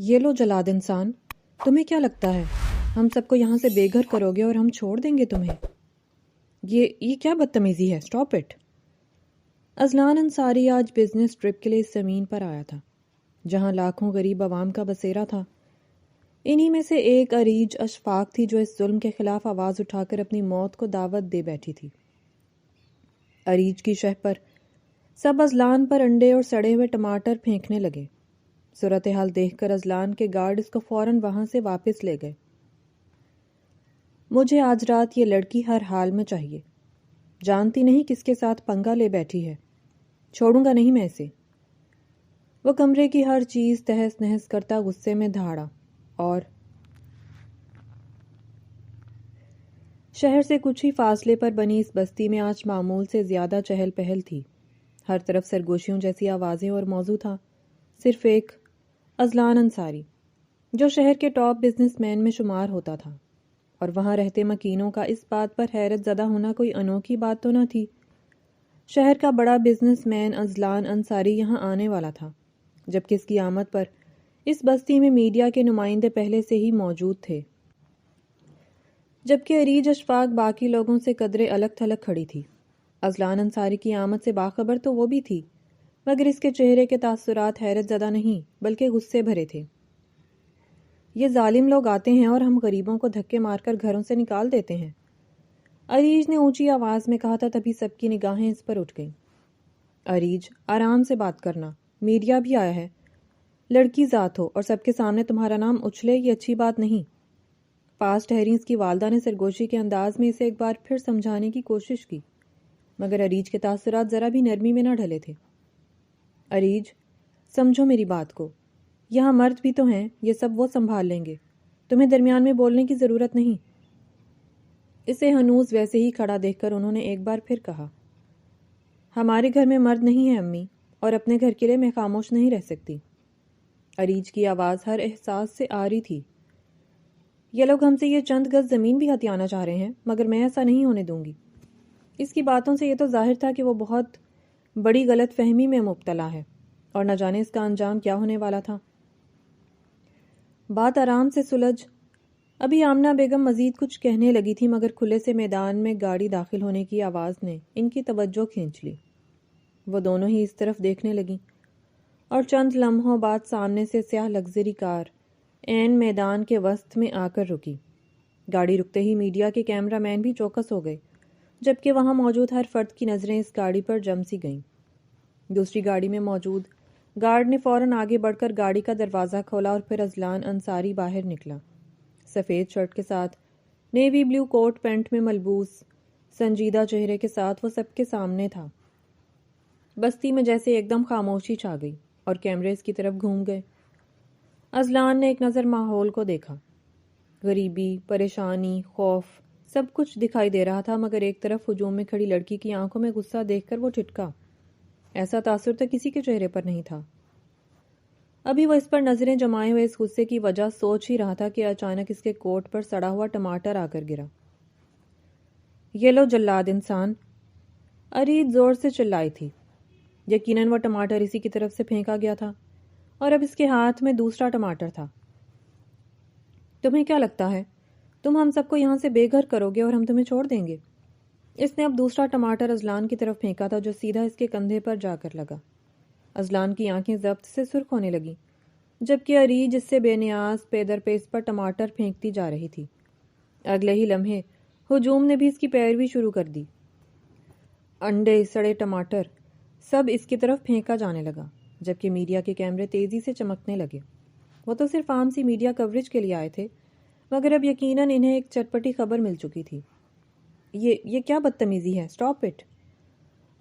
یہ لو جلاد انسان، تمہیں کیا لگتا ہے ہم سب کو یہاں سے بے گھر کرو گے اور ہم چھوڑ دیں گے تمہیں؟ یہ کیا بدتمیزی ہے؟ Stop it. اذلان انصاری آج بزنس ٹرپ کے لیے اس زمین پر آیا تھا جہاں لاکھوں غریب عوام کا بسیرا تھا۔ انہی میں سے ایک عریج اشفاق تھی جو اس ظلم کے خلاف آواز اٹھا کر اپنی موت کو دعوت دے بیٹھی تھی۔ عریج کی شہ پر سب اذلان پر انڈے اور سڑے ہوئے ٹماٹر پھینکنے لگے۔ صورتحال دیکھ کر اذلان کے گارڈ اس کو فوراً وہاں سے واپس لے گئے۔ مجھے آج رات یہ لڑکی ہر حال میں چاہیے، جانتی نہیں کس کے ساتھ پنگا لے بیٹھی ہے، چھوڑوں گا نہیں میں اسے۔ وہ کمرے کی ہر چیز تہس نہس کرتا غصے میں دھاڑا اور شہر سے کچھ ہی فاصلے پر بنی اس بستی میں آج معمول سے زیادہ چہل پہل تھی۔ ہر طرف سرگوشیوں جیسی آوازیں اور موضوع تھا، صرف ایک اذلان انصاری جو شہر کے ٹاپ بزنس مین میں شمار ہوتا تھا، اور وہاں رہتے مکینوں کا اس بات پر حیرت زدہ ہونا کوئی انوکھی بات تو نہ تھی۔ شہر کا بڑا بزنس مین اذلان انصاری یہاں آنے والا تھا، جبکہ اس کی آمد پر اس بستی میں میڈیا کے نمائندے پہلے سے ہی موجود تھے، جبکہ عریج اشفاق باقی لوگوں سے قدرے الگ تھلگ کھڑی تھی۔ اذلان انصاری کی آمد سے باخبر تو وہ بھی تھی، مگر اس کے چہرے کے تاثرات حیرت زدہ نہیں بلکہ غصے بھرے تھے۔ یہ ظالم لوگ آتے ہیں اور ہم غریبوں کو دھکے مار کر گھروں سے نکال دیتے ہیں، عریج نے اونچی آواز میں کہا تھا۔ تبھی سب کی نگاہیں اس پر اٹھ گئیں۔ عریج، آرام سے بات کرنا، میڈیا بھی آیا ہے، لڑکی ذات ہو اور سب کے سامنے تمہارا نام اچھلے، یہ اچھی بات نہیں۔ پاس ٹھہری اس کی والدہ نے سرگوشی کے انداز میں اسے ایک بار پھر سمجھانے کی کوشش کی، مگر عریج کے تاثرات ذرا بھی نرمی میں نہ ڈھلے تھے۔ عریج، سمجھو میری بات کو، یہاں مرد بھی تو ہیں، یہ سب وہ سنبھال لیں گے، تمہیں درمیان میں بولنے کی ضرورت نہیں۔ اسے ہنوز ویسے ہی کھڑا دیکھ کر انہوں نے ایک بار پھر کہا، ہمارے گھر میں مرد نہیں ہے امی، اور اپنے گھر کے لیے میں خاموش نہیں رہ سکتی۔ عریج کی آواز ہر احساس سے آ رہی تھی۔ یہ لوگ ہم سے یہ چند گز زمین بھی ہتھیانا چاہ رہے ہیں، مگر میں ایسا نہیں ہونے دوں گی۔ اس کی باتوں سے یہ تو ظاہر تھا کہ وہ بہت بڑی غلط فہمی میں مبتلا ہے، اور نہ جانے اس کا انجام کیا ہونے والا تھا۔ بات آرام سے سلجھ۔ ابھی آمنہ بیگم مزید کچھ کہنے لگی تھی، مگر کھلے سے میدان میں گاڑی داخل ہونے کی آواز نے ان کی توجہ کھینچ لی۔ وہ دونوں ہی اس طرف دیکھنے لگیں، اور چند لمحوں بعد سامنے سے سیاہ لگژری کار عین میدان کے وسط میں آ کر رکی۔ گاڑی رکتے ہی میڈیا کے کیمرہ مین بھی چوکس ہو گئے، جبکہ وہاں موجود ہر فرد کی نظریں اس گاڑی پر جم سی گئیں۔ دوسری گاڑی میں موجود گارڈ نے فوراً آگے بڑھ کر گاڑی کا دروازہ کھولا اور پھر اذلان انصاری باہر نکلا۔ سفید شرٹ کے ساتھ نیوی بلیو کوٹ پینٹ میں ملبوس، سنجیدہ چہرے کے ساتھ وہ سب کے سامنے تھا۔ بستی میں جیسے ایک دم خاموشی چھا گئی اور کیمرے اس کی طرف گھوم گئے۔ اذلان نے ایک نظر ماحول کو دیکھا۔ غریبی، پریشانی، خوف، سب کچھ دکھائی دے رہا تھا، مگر ایک طرف ہجوم میں کھڑی لڑکی کی آنکھوں میں غصہ دیکھ کر وہ ٹھٹکا۔ ایسا تاثر تو کسی کے چہرے پر نہیں تھا۔ ابھی وہ اس پر نظریں جمائے ہوئے اس غصے کی وجہ سوچ ہی رہا تھا کہ اچانک اس کے کوٹ پر سڑا ہوا ٹماٹر آ کر گرا۔ یہ لو جلاد انسان، عریج زور سے چلائی تھی۔ یقیناً وہ ٹماٹر اسی کی طرف سے پھینکا گیا تھا، اور اب اس کے ہاتھ میں دوسرا ٹماٹر تھا۔ تمہیں کیا لگتا ہے تم ہم سب کو یہاں سے بے گھر کرو گے اور ہم تمہیں چھوڑ دیں گے؟ اس نے اب دوسرا ٹماٹر اذلان کی طرف پھینکا تھا، جو سیدھا اس کے کندھے پر جا کر لگا۔ اذلان کی آنکھیں ضبط سے سرخ ہونے لگیں، جبکہ عریج اس سے بے نیاز پے در پے اس پر ٹماٹر پھینکتی جا رہی تھی۔ اگلے ہی لمحے ہجوم نے بھی اس کی پیروی شروع کر دی۔ انڈے، سڑے ٹماٹر، سب اس کی طرف پھینکا جانے لگا، جبکہ میڈیا کے کیمرے تیزی سے چمکنے لگے۔ وہ تو صرف عام سی میڈیا کوریج کے لیے آئے تھے، مگر اب یقیناً انہیں ایک چٹپٹی خبر مل چکی تھی۔ یہ کیا بدتمیزی ہے؟ Stop it!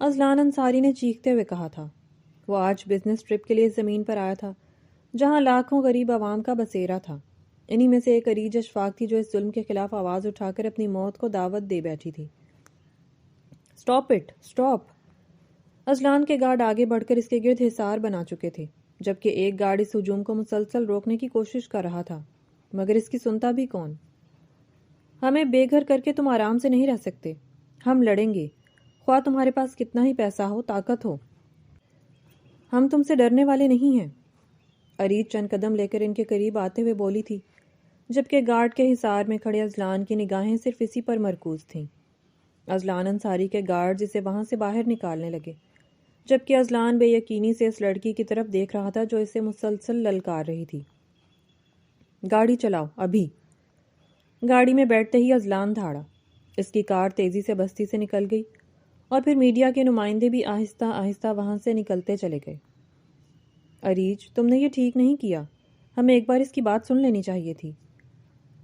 اذلان انصاری نے چیختے ہوئے کہا تھا۔ وہ آج بزنس ٹرپ کے لیے اس زمین پر آیا تھا جہاں لاکھوں غریب عوام کا بسیرا تھا۔ انہی میں سے ایک عریج اشفاق تھی جو اس ظلم کے خلاف آواز اٹھا کر اپنی موت کو دعوت دے بیٹھی تھی۔ Stop it! اسٹاپ! اذلان کے گارڈ آگے بڑھ کر اس کے گرد حصار بنا چکے تھے، جبکہ ایک گارڈ اس ہجوم کو مسلسل روکنے کی کوشش کر رہا تھا، مگر اس کی سنتا بھی کون؟ ہمیں بے گھر کر کے تم آرام سے نہیں رہ سکتے، ہم لڑیں گے، خواہ تمہارے پاس کتنا ہی پیسہ ہو، طاقت ہو۔ ہم تم سے ڈرنے والے نہیں ہیں۔ اریج چند قدم لے کر ان کے قریب آتے ہوئے بولی تھی، جبکہ گارڈ کے حصار میں کھڑے ازلان کی نگاہیں صرف اسی پر مرکوز تھیں۔ ازلان انصاری کے گارڈز اسے وہاں سے باہر نکالنے لگے، جبکہ ازلان بے یقینی سے اس لڑکی کی طرف دیکھ رہا تھا جو اسے مسلسل للکار رہی تھی۔ گاڑی چلاؤ ابھی۔ گاڑی میں بیٹھتے ہی ازلان دھاڑا۔ اس کی کار تیزی سے بستی سے نکل گئی اور پھر میڈیا کے نمائندے بھی آہستہ آہستہ وہاں سے نکلتے چلے گئے۔ اریج، تم نے یہ ٹھیک نہیں کیا، ہمیں ایک بار اس کی بات سن لینی چاہیے تھی۔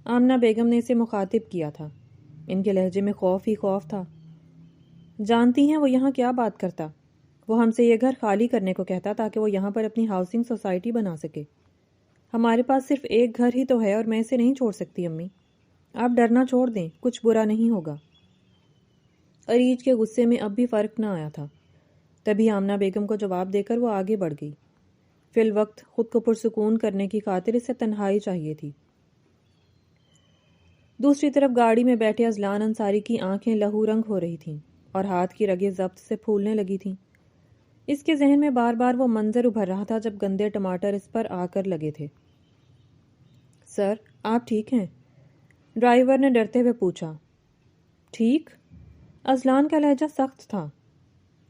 آمنہ بیگم نے اسے مخاطب کیا تھا۔ ان کے لہجے میں خوف ہی خوف تھا۔ جانتی ہیں وہ یہاں کیا بات کرتا؟ وہ ہم سے یہ گھر خالی کرنے کو کہتا تاکہ وہ یہاں پر اپنی ہاؤسنگ سوسائٹی بنا سکے۔ ہمارے پاس صرف ایک گھر ہی تو ہے اور میں اسے نہیں چھوڑ سکتی امی۔ آپ ڈرنا چھوڑ دیں، کچھ برا نہیں ہوگا۔ اریج کے غصے میں اب بھی فرق نہ آیا تھا۔ تبھی آمنہ بیگم کو جواب دے کر وہ آگے بڑھ گئی۔ فی الوقت خود کو پرسکون کرنے کی خاطر اسے تنہائی چاہیے تھی۔ دوسری طرف گاڑی میں بیٹھے ازلان انصاری کی آنکھیں لہو رنگ ہو رہی تھیں اور ہاتھ کی رگیں ضبط سے پھولنے لگی تھیں۔ اس کے ذہن میں بار بار وہ منظر ابھر رہا تھا جب گندے ٹماٹر اس پر آ کر لگے تھے۔ سر، آپ ٹھیک ہیں؟ ڈرائیور نے ڈرتے ہوئے پوچھا۔ ٹھیک؟ ازلان کا لہجہ سخت تھا۔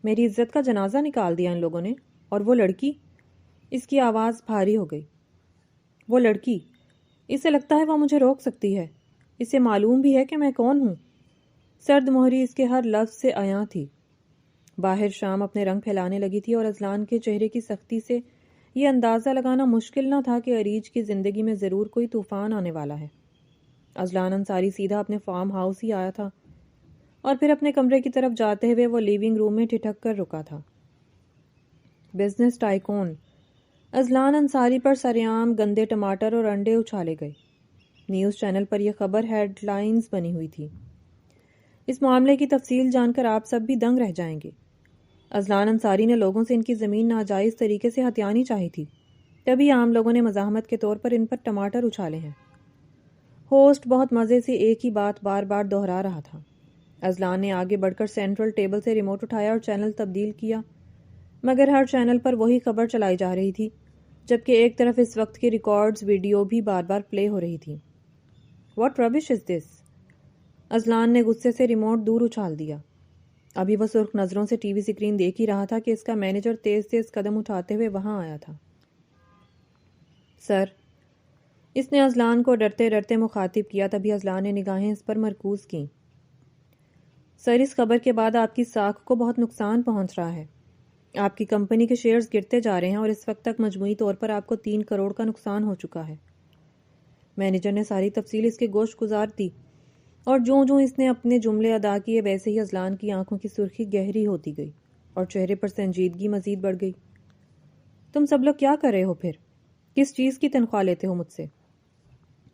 میری عزت کا جنازہ نکال دیا ان لوگوں نے، اور وہ لڑکی؟ اس کی آواز بھاری ہو گئی۔ وہ لڑکی، اسے لگتا ہے وہ مجھے روک سکتی ہے۔ اسے معلوم بھی ہے کہ میں کون ہوں۔ سرد مہری اس کے ہر لفظ سے عیاں تھی۔ باہر شام اپنے رنگ پھیلانے لگی تھی اور ازلان کے چہرے کی سختی سے یہ اندازہ لگانا مشکل نہ تھا کہ اریج کی زندگی میں ضرور کوئی طوفان آنے والا ہے۔ ازلان انصاری سیدھا اپنے فارم ہاؤس ہی آیا تھا اور پھر اپنے کمرے کی طرف جاتے ہوئے وہ لیونگ روم میں ٹھٹک کر رکا تھا۔ بزنس ٹائکون ازلان انصاری پر سرعام گندے ٹماٹر اور انڈے اچھالے گئے۔ نیوز چینل پر یہ خبر ہیڈ لائنز بنی ہوئی تھی۔ اس معاملے کی تفصیل جان کر آپ سب بھی دنگ رہ جائیں گے۔ ازلان انصاری نے لوگوں سے ان کی زمین ناجائز طریقے سے ہتھیانی چاہی تھی، تبھی عام لوگوں نے مزاحمت کے طور پر ان پر ٹماٹر اچھالے ہیں۔ ہوسٹ بہت مزے سے ایک ہی بات بار بار دہرا رہا تھا۔ ازلان نے آگے بڑھ کر سینٹرل ٹیبل سے ریموٹ اٹھایا اور چینل تبدیل کیا، مگر ہر چینل پر وہی خبر چلائی جا رہی تھی، جبکہ ایک طرف اس وقت کی ریکارڈز ویڈیو بھی بار بار پلے ہو رہی تھی۔ واٹ ربش از دس؟ ازلان نے غصے سے ریموٹ دور اچھال دیا۔ ابھی وہ سرخ نظروں سے ٹی وی اسکرین دیکھ ہی رہا تھا کہ اس کا مینیجر تیز تیز قدم اٹھاتے ہوئے وہاں آیا تھا۔ سر، اس نے ازلان کو ڈرتے ڈرتے مخاطب کیا، تبھی ازلان نے نگاہیں اس پر مرکوز کیں۔ سر، اس خبر کے بعد آپ کی ساکھ کو بہت نقصان پہنچ رہا ہے۔ آپ کی کمپنی کے شیئرز گرتے جا رہے ہیں اور اس وقت تک مجموعی طور پر آپ کو 3 کروڑ کا نقصان ہو چکا ہے۔ مینیجر نے ساری تفصیل اس کے گوشت گزار دی اور جوں جوں اس نے اپنے جملے ادا کیے ویسے ہی ازلان کی آنکھوں کی سرخی گہری ہوتی گئی اور چہرے پر سنجیدگی مزید بڑھ گئی۔ تم سب لوگ کیا کر رہے ہو پھر؟ کس چیز کی تنخواہ لیتے ہو مجھ سے؟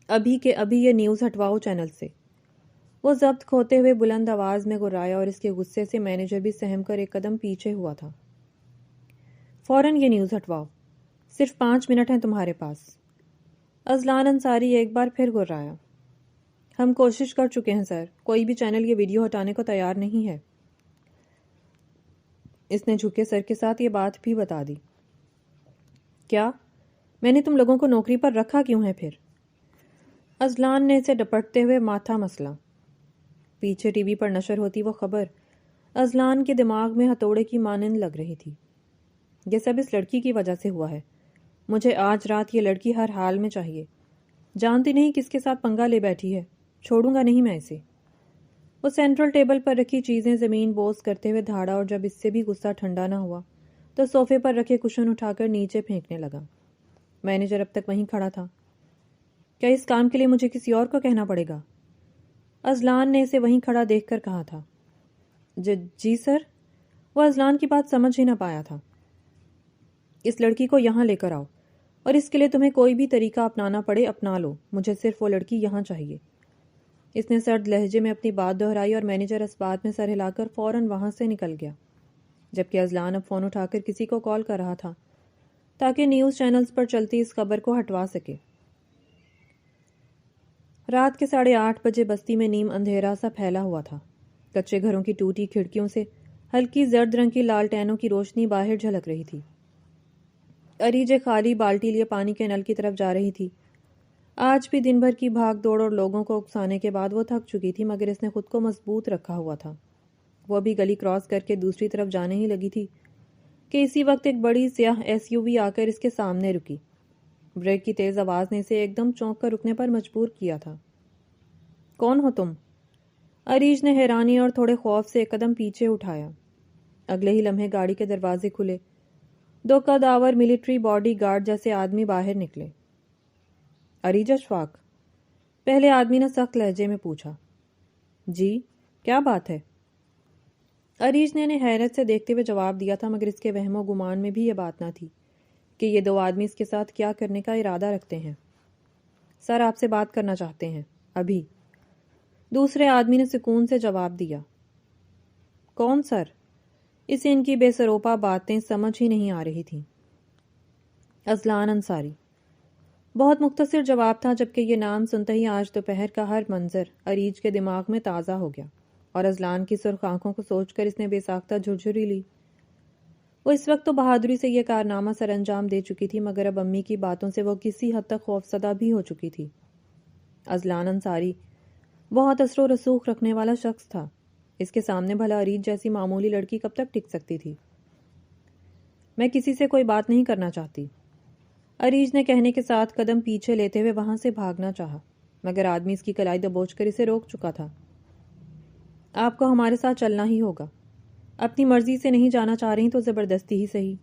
ابھی کے ابھی یہ نیوز ہٹواؤ چینل سے۔ وہ ضبط کھوتے ہوئے بلند آواز میں گرایا اور اس کے غصے سے مینیجر بھی سہم کر ایک قدم پیچھے ہوا تھا۔ فوراً یہ نیوز ہٹواؤ، صرف 5 منٹ ہیں تمہارے پاس۔ ازلان انصاری ایک بار پھر گرایا۔ ہم کوشش کر چکے ہیں سر، کوئی بھی چینل یہ ویڈیو ہٹانے کو تیار نہیں ہے۔ اس نے جھکے سر کے ساتھ یہ بات بھی بتا دی۔ کیا؟ میں نے تم لوگوں کو نوکری پر رکھا کیوں ہے پھر؟ ازلان نے اسے ڈپٹتے ہوئے ماتھا مسلا۔ پیچھے ٹی وی پر نشر ہوتی وہ خبر ازلان کے دماغ میں ہتھوڑے کی مانند لگ رہی تھی۔ یہ سب اس لڑکی کی وجہ سے ہوا ہے۔ مجھے آج رات یہ لڑکی ہر حال میں چاہیے۔ جانتی نہیں کس کے ساتھ پنگا لے بیٹھی ہے، چھوڑوں گا نہیں میں اسے۔ وہ سینٹرل ٹیبل پر رکھی چیزیں زمین بوس کرتے ہوئے دھاڑا اور جب اس سے بھی غصہ ٹھنڈا نہ ہوا تو صوفے پر رکھے کشن اٹھا کر نیچے پھینکنے لگا۔ مینیجر اب تک وہیں کھڑا تھا۔ کیا اس کام کے لیے مجھے کسی اور کو کہنا پڑے گا؟ ازلان نے اسے وہیں کھڑا دیکھ کر کہا تھا۔ جی سر۔ وہ ازلان کی بات سمجھ ہی نہ پایا تھا۔ اس لڑکی کو یہاں لے کر آؤ اور اس کے لیے تمہیں کوئی بھی طریقہ اپنانا پڑے اپنا لو، مجھے صرف وہ لڑکی یہاں چاہیے۔ اس نے سرد لہجے میں اپنی بات دہرائی اور مینیجر اس بات میں سر ہلا کر فوراً وہاں سے نکل گیا، جبکہ ازلان اب فون اٹھا کر کسی کو کال کر رہا تھا تاکہ نیوز چینلز پر چلتی اس خبر کو ہٹوا سکے۔ رات کے 8:30 بجے بستی میں نیم اندھیرا سا پھیلا ہوا تھا۔ کچے گھروں کی ٹوٹی کھڑکیوں سے ہلکی زرد رنگ کی لالٹینوں کی روشنی باہر جھلک رہی تھی۔ اریج خالی بالٹی لیے پانی کے نل کی طرف جا رہی تھی۔ آج بھی دن بھر کی بھاگ دوڑ اور لوگوں کو اکسانے کے بعد وہ تھک چکی تھی، مگر اس نے خود کو مضبوط رکھا ہوا تھا۔ وہ ابھی گلی کراس کر کے دوسری طرف جانے ہی لگی تھی کہ اسی وقت ایک بڑی سیاہ ایس یو وی آ کر اس کے سامنے رکی۔ بریک کی تیز آواز نے اسے ایک دم چونک کر رکنے پر مجبور کیا تھا۔ کون ہو تم؟ اریج نے حیرانی اور تھوڑے خوف سے ایک قدم پیچھے اٹھایا۔ اگلے ہی لمحے گاڑی کے دروازے کھلے۔ دو قدآور ملٹری باڈی گارڈ جیسے آدمی باہر نکلے۔ اریج اشفاق؟ پہلے آدمی نے سخت لہجے میں پوچھا۔ جی، کیا بات ہے؟ اریج نے انہیں حیرت سے دیکھتے ہوئے جواب دیا تھا، مگر اس کے وہم و گمان میں بھی یہ بات نہ تھی کہ یہ دو آدمی اس کے ساتھ کیا کرنے کا ارادہ رکھتے ہیں۔ سر، آپ سے بات کرنا چاہتے ہیں، ابھی۔ دوسرے آدمی نے سکون سے جواب دیا۔ کون سر؟ اسے ان کی بے سروپا باتیں سمجھ ہی نہیں آ رہی تھیں۔ اذلان انصاری۔ بہت مختصر جواب تھا، جبکہ یہ نام سنتے ہی آج دوپہر کا ہر منظر اریج کے دماغ میں تازہ ہو گیا، اور اذلان کی سرخ آنکھوں کو سوچ کر اس نے بے ساختہ جھرجھری لی۔ وہ اس وقت تو بہادری سے یہ کارنامہ سر انجام دے چکی تھی، مگر اب امی کی باتوں سے وہ کسی حد تک خوفزدہ بھی ہو چکی تھی۔ اذلان انصاری بہت اثر و رسوخ رکھنے والا شخص تھا۔ اس کے سامنے بھلا اریج جیسی معمولی لڑکی کب تک ٹک سکتی تھی؟ میں کسی سے کوئی بات نہیں کرنا چاہتی، اریج نے کہنے کے ساتھ قدم پیچھے لیتے ہوئے وہاں سے بھاگنا چاہا، مگر آدمی اس کی کلائی دبوچ کر اسے روک چکا تھا۔ آپ کو ہمارے ساتھ چلنا ہی ہوگا۔ اپنی مرضی سے نہیں جانا چاہ رہی تو زبردستی ہی صحیح۔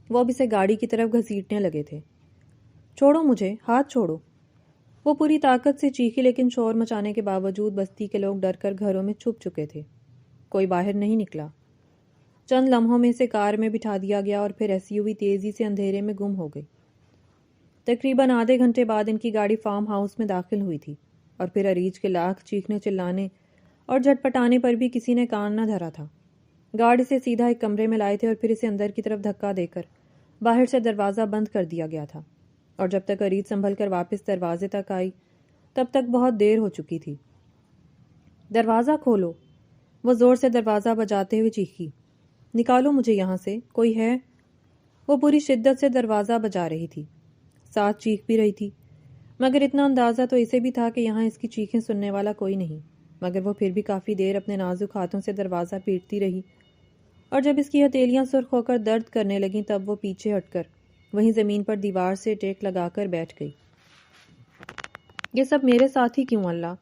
وہ اب اسے گاڑی کی طرف گھسیٹنے لگے تھے۔ چھوڑو مجھے، ہاتھ چھوڑو۔ وہ پوری طاقت سے چیخی، لیکن شور مچانے کے باوجود بستی کے لوگ ڈر کر گھروں میں چھپ چکے تھے۔ کوئی باہر نہیں نکلا۔ چند لمحوں میں اسے کار میں بٹھا دیا گیا اور پھر ایس یو وی تیزی سے اندھیرے میں گم ہو گئی۔ تقریباً آدھے گھنٹے بعد ان کی گاڑی فارم ہاؤس میں داخل ہوئی تھی، اور پھر اریج کے لاکھ چیخنے چلانے اور جھٹ پٹانے پر بھی کسی نے کان نہ دھرا تھا۔ گاڑی سے سیدھا ایک کمرے میں لائے تھے اور پھر اسے اندر کی طرف دھکا دے کر باہر سے دروازہ بند کر دیا گیا تھا، اور جب تک اریج سنبھل کر واپس دروازے تک آئی تب تک بہت دیر ہو چکی تھی۔ دروازہ کھولو، وہ زور سے دروازہ بجاتے ہوئے چیخی۔ نکالو مجھے یہاں سے، کوئی ہے؟ وہ پوری شدت سے دروازہ بجا رہی تھی، ساتھ چیخ بھی رہی تھی، مگر اتنا اندازہ تو اسے بھی تھا کہ یہاں اس کی چیخیں سننے والا کوئی نہیں۔ مگر وہ پھر بھی کافی دیر اپنے نازک ہاتھوں سے دروازہ پیٹتی رہی، اور جب اس کی ہتھیلیاں سرخ ہو کر درد کرنے لگیں تب وہ پیچھے ہٹ کر وہیں زمین پر دیوار سے ٹیک لگا کر بیٹھ گئی۔ یہ سب میرے ساتھ ہی کیوں اللہ؟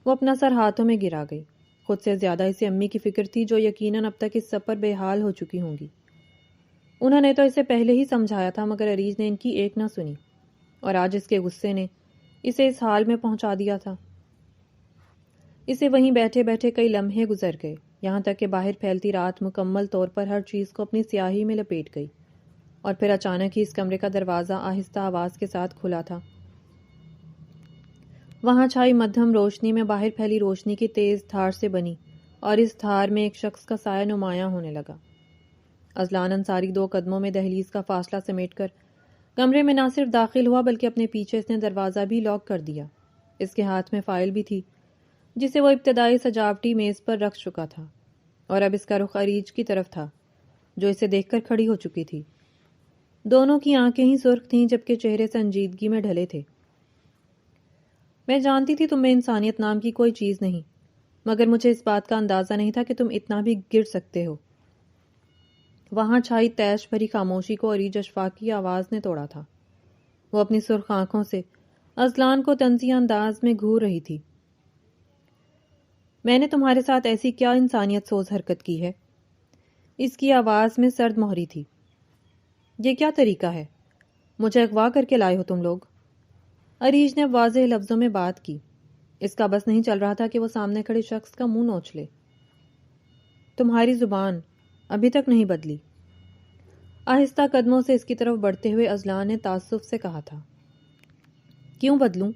وہ اپنا سر ہاتھوں میں گرا گئی۔ خود سے زیادہ اسے امی کی فکر تھی، جو یقیناً اب تک اس سب پر بے حال ہو چکی ہوں گی۔ انہوں نے تو اسے پہلے ہی سمجھایا تھا، مگر اریج نے ان کی ایک نہ سنی، اور آج اس کے غصے نے اسے اس حال میں پہنچا دیا تھا۔ اسے وہیں بیٹھے بیٹھے کئی لمحے گزر گئے، یہاں تک کہ باہر پھیلتی رات مکمل طور پر ہر چیز کو اپنی سیاہی میں لپیٹ گئی، اور پھر اچانک ہی اس کمرے کا دروازہ آہستہ آواز کے ساتھ کھلا تھا۔ وہاں چھائی مدھم روشنی میں باہر پھیلی روشنی کی تیز دھار سے بنی، اور اس دھار میں ایک شخص کا سایہ نمایاں ہونے لگا۔ اذلان انصاری 2 قدموں میں دہلیز کا فاصلہ سمیٹ کر کمرے میں نہ صرف داخل ہوا بلکہ اپنے پیچھے اس نے دروازہ بھی لاک کر دیا۔ اس کے ہاتھ میں فائل بھی تھی، جسے وہ ابتدائی سجاوٹی میز پر رکھ چکا تھا، اور اب اس کا رخ اریج کی طرف تھا، جو اسے دیکھ کر کھڑی ہو چکی تھی۔ دونوں کی آنکھیں ہی سرخ تھیں، جبکہ چہرے سنجیدگی میں ڈھلے تھے۔ میں جانتی تھی تم میں انسانیت نام کی کوئی چیز نہیں، مگر مجھے اس بات کا اندازہ نہیں تھا کہ تم اتنا بھی گر سکتے ہو۔ وہاں چھائی تیش بھری خاموشی کو اریج اشفاق کی آواز نے توڑا تھا۔ وہ اپنی سرخ آنکھوں سے اذلان کو طنزیہ انداز میں گھور رہی تھی۔ میں نے تمہارے ساتھ ایسی کیا انسانیت سوز حرکت کی ہے؟ اس کی آواز میں سرد مہری تھی۔ یہ کیا طریقہ ہے؟ مجھے اغوا کر کے لائے ہو تم لوگ؟ اریج نے واضح لفظوں میں بات کی۔ اس کا بس نہیں چل رہا تھا کہ وہ سامنے کھڑے شخص کا منہ نوچ لے۔ تمہاری زبان ابھی تک نہیں بدلی، آہستہ قدموں سے اس کی طرف بڑھتے ہوئے اذلان نے تعصب سے کہا تھا۔ کیوں بدلوں؟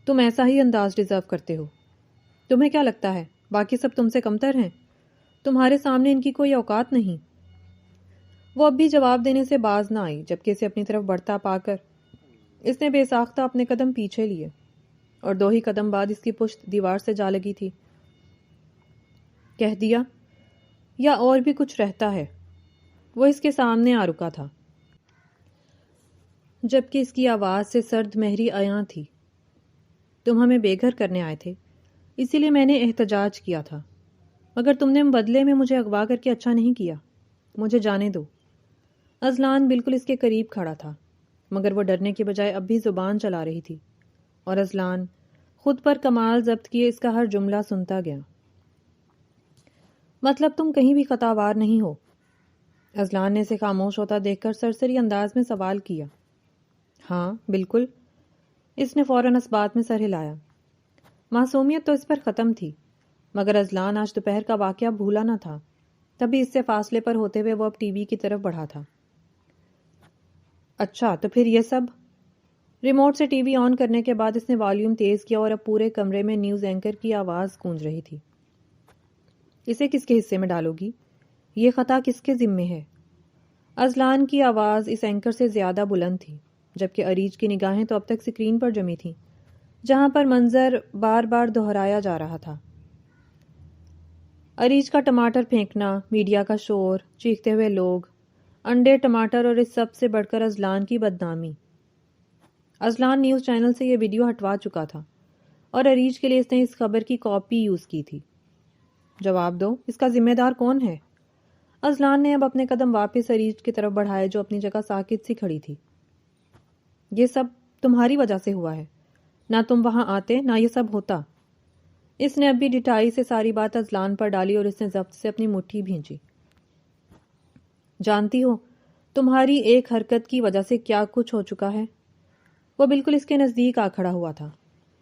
تم ایسا ہی انداز ڈیزرو کرتے ہو۔ تمہیں کیا لگتا ہے باقی سب تم سے کمتر ہیں؟ تمہارے سامنے ان کی کوئی اوقات نہیں۔ وہ اب بھی جواب دینے سے باز نہ آئی، جبکہ اسے اپنی طرف بڑھتا پا کر اس نے بے ساختہ اپنے قدم پیچھے لیے، اور 2 ہی قدم بعد اس کی پشت دیوار سے جا لگی تھی۔ کہہ دیا، یا اور بھی کچھ رہتا ہے؟ وہ اس کے سامنے آ رکا تھا، جبکہ اس کی آواز سے سرد مہری عیاں تھی۔ تم ہمیں بے گھر کرنے آئے تھے، اسی لیے میں نے احتجاج کیا تھا، مگر تم نے بدلے میں مجھے اغوا کر کے اچھا نہیں کیا۔ مجھے جانے دو۔ اذلان بالکل اس کے قریب کھڑا تھا، مگر وہ ڈرنے کے بجائے اب بھی زبان چلا رہی تھی، اور اذلان خود پر کمال ضبط کیے اس کا ہر جملہ سنتا گیا۔ مطلب تم کہیں بھی خطا وار نہیں ہو؟ اذلان نے اسے خاموش ہوتا دیکھ کر سرسری انداز میں سوال کیا۔ ہاں بالکل، اس نے فوراً اس بات میں سر ہلایا۔ معصومیت تو اس پر ختم تھی، مگر اذلان آج دوپہر کا واقعہ بھولا نہ تھا، تبھی اس سے فاصلے پر ہوتے ہوئے وہ اب ٹی وی کی طرف بڑھا تھا۔ اچھا تو پھر یہ سب؟ ریموٹ سے ٹی وی آن کرنے کے بعد اس نے والیوم تیز کیا اور اب پورے کمرے میں نیوز اینکر کی آواز گونج رہی تھی۔ اسے کس کے حصے میں ڈالو گی؟ یہ خطا کس کے ذمے ہے؟ اذلان کی آواز اس اینکر سے زیادہ بلند تھی، جبکہ اریج کی نگاہیں تو اب تک سکرین پر جمی تھیں، جہاں پر منظر بار بار دہرایا جا رہا تھا۔ اریج کا ٹماٹر پھینکنا، میڈیا کا شور، چیختے ہوئے لوگ، انڈے، ٹماٹر اور اس سب سے بڑھ کر اذلان کی بدنامی۔ اذلان نیوز چینل سے یہ ویڈیو ہٹوا چکا تھا اور اریج کے لیے اس نے اس خبر کی کاپی یوز کی تھی۔ جواب دو، اس کا ذمہ دار کون ہے؟ اذلان نے اب اپنے قدم واپس اریج کی طرف بڑھائے جو اپنی جگہ ساکت سی کھڑی تھی۔ یہ سب تمہاری وجہ سے ہوا ہے، نہ تم وہاں آتے نہ یہ سب ہوتا۔ اس نے اب بھی ڈٹائی سے ساری بات اذلان پر ڈالی اور اس نے ضبط سے اپنی مٹھی بھینچی۔ جانتی ہو تمہاری ایک حرکت کی وجہ سے کیا کچھ ہو چکا ہے؟ وہ بالکل اس کے نزدیک آ کھڑا ہوا تھا،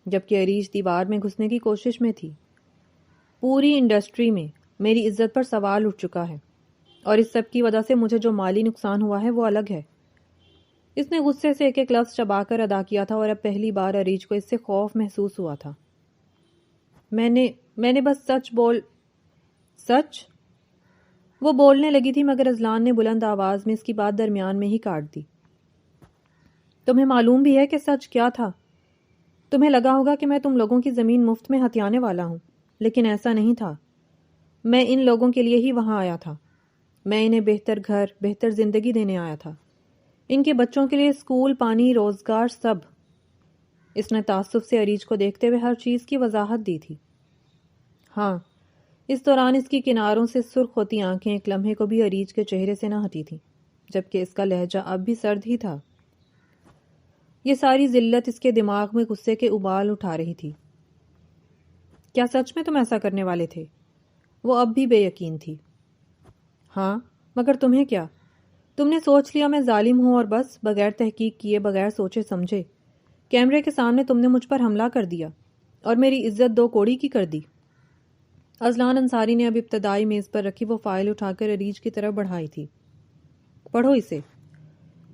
جبکہ اریج دیوار میں گھسنے کی کوشش میں تھی۔ پوری انڈسٹری میں میری عزت پر سوال اٹھ چکا ہے، اور اس سب کی وجہ سے مجھے جو مالی نقصان ہوا ہے وہ الگ ہے۔ اس نے غصے سے ایک ایک لفظ چبا کر ادا کیا تھا اور اب پہلی بار اریج کو اس سے خوف محسوس ہوا تھا۔ میں نے بس سچ؟ وہ بولنے لگی تھی مگر اذلان نے بلند آواز میں اس کی بات درمیان میں ہی کاٹ دی۔ تمہیں معلوم بھی ہے کہ سچ کیا تھا؟ تمہیں لگا ہوگا کہ میں تم لوگوں کی زمین مفت میں ہتھیانے والا ہوں، لیکن ایسا نہیں تھا۔ میں ان لوگوں کے لیے ہی وہاں آیا تھا۔ میں انہیں بہتر گھر، بہتر زندگی دینے آیا تھا، ان کے بچوں کے لیے اسکول، پانی، روزگار، سب۔ اس نے تعصب سے اریج کو دیکھتے ہوئے ہر چیز کی وضاحت دی تھی۔ ہاں، اس دوران اس کی کناروں سے سرخ ہوتی آنکھیں ایک لمحے کو بھی اریج کے چہرے سے نہ ہٹی تھیں، جبکہ اس کا لہجہ اب بھی سرد ہی تھا۔ یہ ساری ذلت اس کے دماغ میں غصے کے ابال اٹھا رہی تھی۔ کیا سچ میں تم ایسا کرنے والے تھے؟ وہ اب بھی بے یقین تھی۔ ہاں، مگر تمہیں کیا؟ تم نے سوچ لیا میں ظالم ہوں اور بس بغیر تحقیق کیے، بغیر سوچے سمجھے کیمرے کے سامنے تم نے مجھ پر حملہ کر دیا اور میری عزت دو کوڑی کی کر دی۔ اذلان انصاری نے اب ابتدائی میز پر رکھی وہ فائل اٹھا کر اریج کی طرف بڑھائی تھی۔ پڑھو اسے۔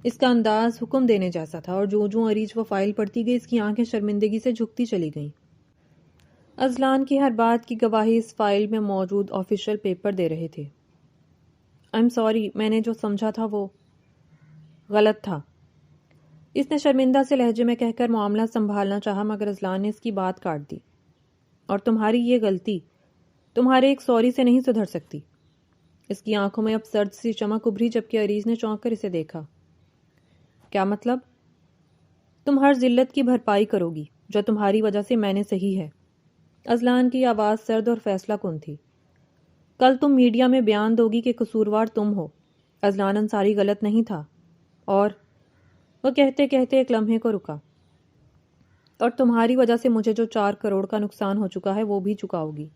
اس کا انداز حکم دینے جیسا تھا، اور جوں اریج وہ فائل پڑھتی گئی اس کی آنکھیں شرمندگی سے جھکتی چلی گئیں۔ اذلان کی ہر بات کی گواہی اس فائل میں موجود آفیشل پیپر دے رہے تھے۔ I'm sorry، میں نے جو سمجھا تھا وہ غلط تھا، اس نے شرمندہ سے لہجے میں کہہ کر معاملہ سنبھالنا چاہا، مگر اذلان نے اس کی بات کاٹ دی۔ اور تمہاری یہ غلطی تمہارے ایک سوری سے نہیں سدھر سکتی۔ اس کی آنکھوں میں اب سرد سی چمک ابھری، جبکہ اریج نے چونک کر اسے دیکھا۔ کیا مطلب؟ تم ہر ذلت کی بھرپائی کرو گی جو تمہاری وجہ سے میں نے سہی ہے۔ اذلان کی آواز سرد اور فیصلہ کن تھی۔ کل تم میڈیا میں بیان دو گی کہ قصوروار تم ہو، اذلان انصاری غلط نہیں تھا، اور وہ کہتے کہتے ایک لمحے کو رکا، اور تمہاری وجہ سے مجھے جو 4 کروڑ کا نقصان ہو چکا ہے وہ بھی چکاؤ گی۔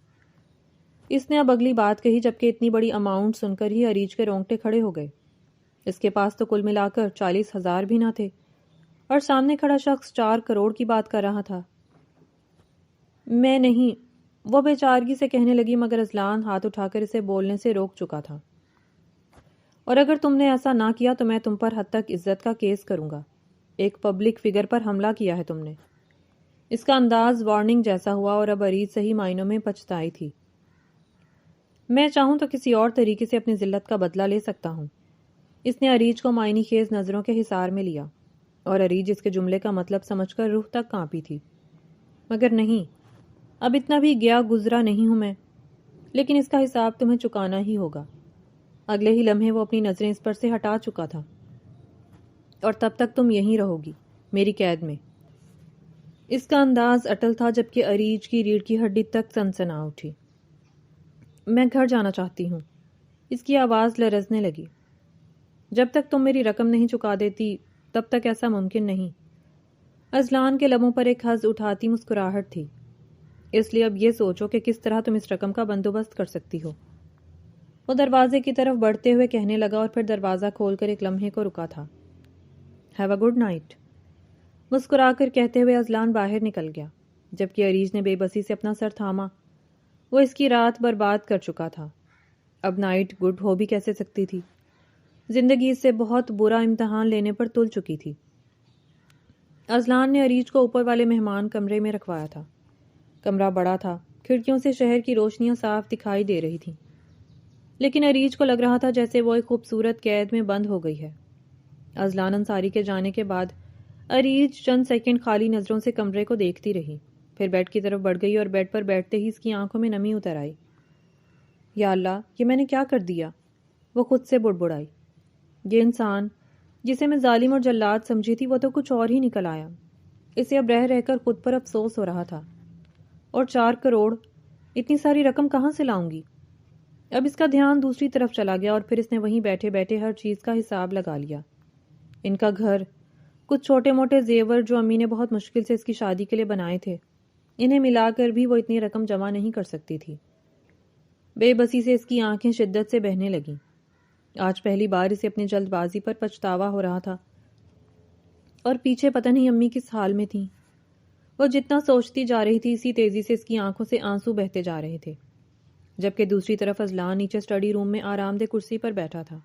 اس نے اب اگلی بات کہی، جبکہ اتنی بڑی اماؤنٹ سن کر ہی اریج کے رونگٹے کھڑے ہو گئے۔ اس کے پاس تو کل ملا کر 40,000 بھی نہ تھے، اور سامنے کھڑا شخص 4 کروڑ کی بات کر رہا تھا۔ میں نہیں، وہ بے چارگی سے کہنے لگی، مگر اذلان ہاتھ اٹھا کر اسے بولنے سے روک چکا تھا۔ اور اگر تم نے ایسا نہ کیا تو میں تم پر حد تک عزت کا کیس کروں گا۔ ایک پبلک فگر پر حملہ کیا ہے تم نے۔ اس کا انداز وارننگ جیسا ہوا، اور اب اریج صحیح معنوں میں پچھتائی تھی۔ میں چاہوں تو کسی اور طریقے سے اپنی ذلت کا بدلہ لے سکتا ہوں۔ اس نے اریج کو معنی خیز نظروں کے حصار میں لیا، اور اریج اس کے جملے کا مطلب سمجھ کر روح تک کانپی تھی۔ مگر نہیں، اب اتنا بھی گیا گزرا نہیں ہوں میں، لیکن اس کا حساب تمہیں چکانا ہی ہوگا۔ اگلے ہی لمحے وہ اپنی نظریں اس پر سے ہٹا چکا تھا۔ اور تب تک تم یہیں رہو گی، میری قید میں۔ اس کا انداز اٹل تھا جبکہ اریج کی ریڑھ کی ہڈی تک سنسنا اٹھی۔ میں گھر جانا چاہتی ہوں۔ اس کی آواز لرزنے لگی۔ جب تک تم میری رقم نہیں چکا دیتی تب تک ایسا ممکن نہیں۔ اذلان کے لبوں پر ایک ہنس اٹھاتی مسکراہٹ تھی۔ اس لیے اب یہ سوچو کہ کس طرح تم اس رقم کا بندوبست کر سکتی ہو۔ وہ دروازے کی طرف بڑھتے ہوئے کہنے لگا اور پھر دروازہ کھول کر ایک لمحے کو رکا تھا۔ ہیو اے گڈ نائٹ، مسکرا کر کہتے ہوئے اذلان باہر نکل گیا، جبکہ اریج نے بے بسی سے اپنا سر تھاما۔ وہ اس کی رات برباد کر چکا تھا، اب نائٹ گڈ ہو بھی کیسے سکتی تھی؟ زندگی اس سے بہت برا امتحان لینے پر تل چکی تھی۔ اذلان نے اریج کو اوپر والے مہمان کمرے میں رکھوایا تھا۔ کمرہ بڑا تھا، کھڑکیوں سے شہر کی روشنیاں صاف دکھائی دے رہی تھیں، لیکن اریج کو لگ رہا تھا جیسے وہ ایک خوبصورت قید میں بند ہو گئی ہے۔ اذلان انصاری کے جانے کے بعد اریج چند سیکنڈ خالی نظروں سے کمرے کو دیکھتی رہی، پھر بیڈ کی طرف بڑھ گئی اور بیڈ پر بیٹھتے ہی اس کی آنکھوں میں نمی اتر آئی۔ یا اللہ، یہ میں نے کیا کر دیا؟ وہ خود سے بڑبڑائی۔ یہ انسان جسے میں ظالم اور جلاد سمجھی تھی وہ تو کچھ اور ہی نکل آیا۔ اسے اب رہ رہ کر خود پر افسوس ہو رہا تھا۔ اور 4 کروڑ، اتنی ساری رقم کہاں سے لاؤں گی؟ اب اس کا دھیان دوسری طرف چلا گیا اور پھر اس نے وہیں بیٹھے بیٹھے ہر چیز کا حساب لگا لیا۔ ان کا گھر، کچھ چھوٹے موٹے زیور جو امی نے بہت مشکل سے اس کی شادی کے لیے بنائے تھے، انہیں ملا کر بھی وہ اتنی رقم جمع نہیں کر سکتی تھی۔ بے بسی سے اس کی آنکھیں شدت سے بہنے لگیں۔ آج پہلی بار اسے اپنی جلد بازی پر پچھتاوا ہو رہا تھا۔ اور پیچھے پتہ نہیں امی کس حال میں تھیں۔ وہ جتنا سوچتی جا رہی تھی اسی تیزی سے اس کی آنکھوں سے آنسو بہتے جا رہے تھے، جبکہ دوسری طرف اذلان نیچے اسٹڈی روم میں آرام دہ کرسی پر بیٹھا تھا۔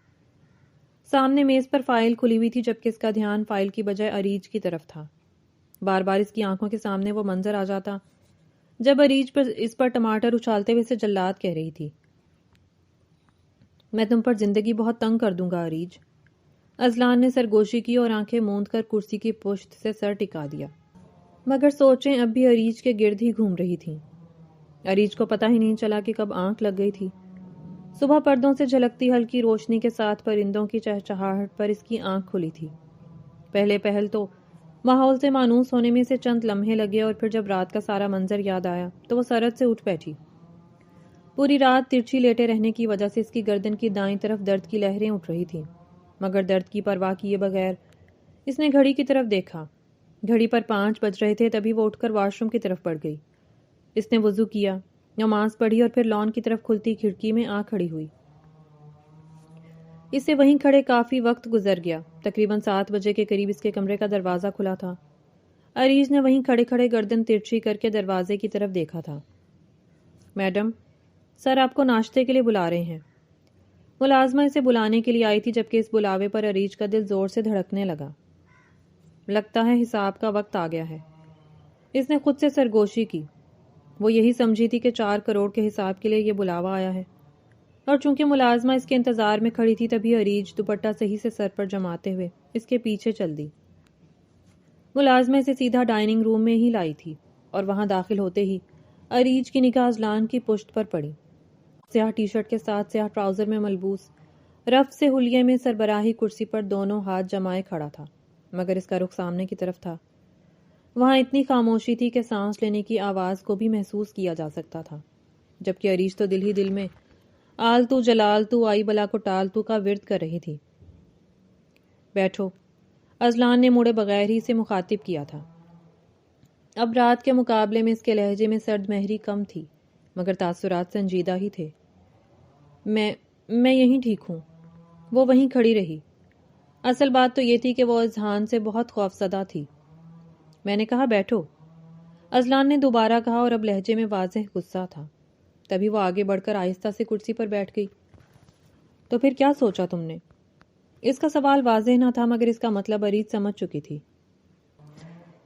سامنے میز پر فائل کھلی ہوئی تھی جبکہ اس کا دھیان فائل کی بجائے اریج کی طرف تھا۔ بار بار اس کی آنکھوں کے سامنے وہ منظر آ جاتا جب اریج پر اس پر ٹماٹر اچھالتے ہوئے سے جلاد کہہ رہی تھی، میں تم پر زندگی بہت تنگ کر دوں گا اریج۔ اذلان نے سرگوشی کی اور آنکھیں موند کر کرسی کی پشت سے سر ٹکا دیا، مگر سوچیں اب بھی اریج کے گرد ہی گھوم رہی تھیں۔ اریج کو پتہ ہی نہیں چلا کہ کب آنکھ لگ گئی تھی۔ صبح پردوں سے جھلکتی ہلکی روشنی کے ساتھ پرندوں کی چہچہاہٹ پر اس کی آنکھ کھلی تھی۔ پہلے پہل تو ماحول سے مانوس ہونے میں سے چند لمحے لگے اور پھر جب رات کا سارا منظر یاد آیا تو وہ سرد سے اٹھ بیٹھی۔ پوری رات ترچھی لیٹے رہنے کی وجہ سے اس کی گردن کی دائیں طرف درد کی لہریں اٹھ رہی تھیں، مگر درد کی پرواہ کیے بغیر اس نے گھڑی کی طرف دیکھا۔ گھڑی پر 5 بج رہے تھے، تبھی وہ اٹھ کر واش روم کی طرف بڑھ گئی۔ اس نے وضو کیا، نماز پڑھی اور پھر لان کی طرف کھلتی کھڑکی میں آ کھڑی ہوئی۔ اس سے وہیں کھڑے کافی وقت گزر گیا۔ تقریباً 7 بجے کے قریب اس کے کمرے کا دروازہ کھلا تھا۔ اریج نے وہیں کھڑے کھڑے گردن ترچھی کر کے دروازے کی طرف دیکھا تھا۔ میڈم، سر آپ کو ناشتے کے لیے بلا رہے ہیں۔ ملازمہ اسے بلانے کے لیے آئی تھی جبکہ اس بلاوے پر اریج کا دل زور سے دھڑکنے لگا۔ لگتا ہے حساب کا وقت آ گیا ہے۔ اس نے خود سے سرگوشی کی۔ وہ یہی سمجھی تھی کہ 4 کروڑ کے حساب کے لیے یہ بلاوا آیا ہے، اور چونکہ ملازمہ اس کے انتظار میں کھڑی تھی تبھی اریج دوپٹہ صحیح سے سر پر جماتے ہوئے اس کے پیچھے چل دی۔ ملازمہ اسے سیدھا ڈائننگ روم میں ہی لائی تھی اور وہاں داخل ہوتے ہی اریج کی نگاہ اذلان کی پشت پر پڑی۔ سیاہ ٹی شرٹ کے ساتھ سیاہ ٹراؤزر میں ملبوس، رف سے حلیے میں سربراہی کرسی پر دونوں ہاتھ جمائے کھڑا تھا، مگر اس کا رخ سامنے کی طرف تھا۔ وہاں اتنی خاموشی تھی کہ سانس لینے کی آواز کو بھی محسوس کیا جا سکتا تھا، جبکہ اریج تو دل ہی دل میں آلتو جلالتو آئی بلا کو ٹالتو کا ورد کر رہی تھی۔ بیٹھو، اذلان نے مڑے بغیر ہی اسے مخاطب کیا تھا۔ اب رات کے مقابلے میں اس کے لہجے میں سرد مہری کم تھی، مگر تاثرات سنجیدہ ہی تھے۔ میں یہیں ٹھیک ہوں۔ وہ وہیں کھڑی رہی۔ اصل بات تو یہ تھی کہ وہ اذہان سے بہت خوفزدہ تھی۔ میں نے کہا بیٹھو، اذلان نے دوبارہ کہا اور اب لہجے میں واضح غصہ تھا۔ تبھی وہ آگے بڑھ کر آہستہ سے کرسی پر بیٹھ گئی۔ تو پھر کیا سوچا تم نے؟ اس کا سوال واضح نہ تھا مگر اس کا مطلب اریج سمجھ چکی تھی۔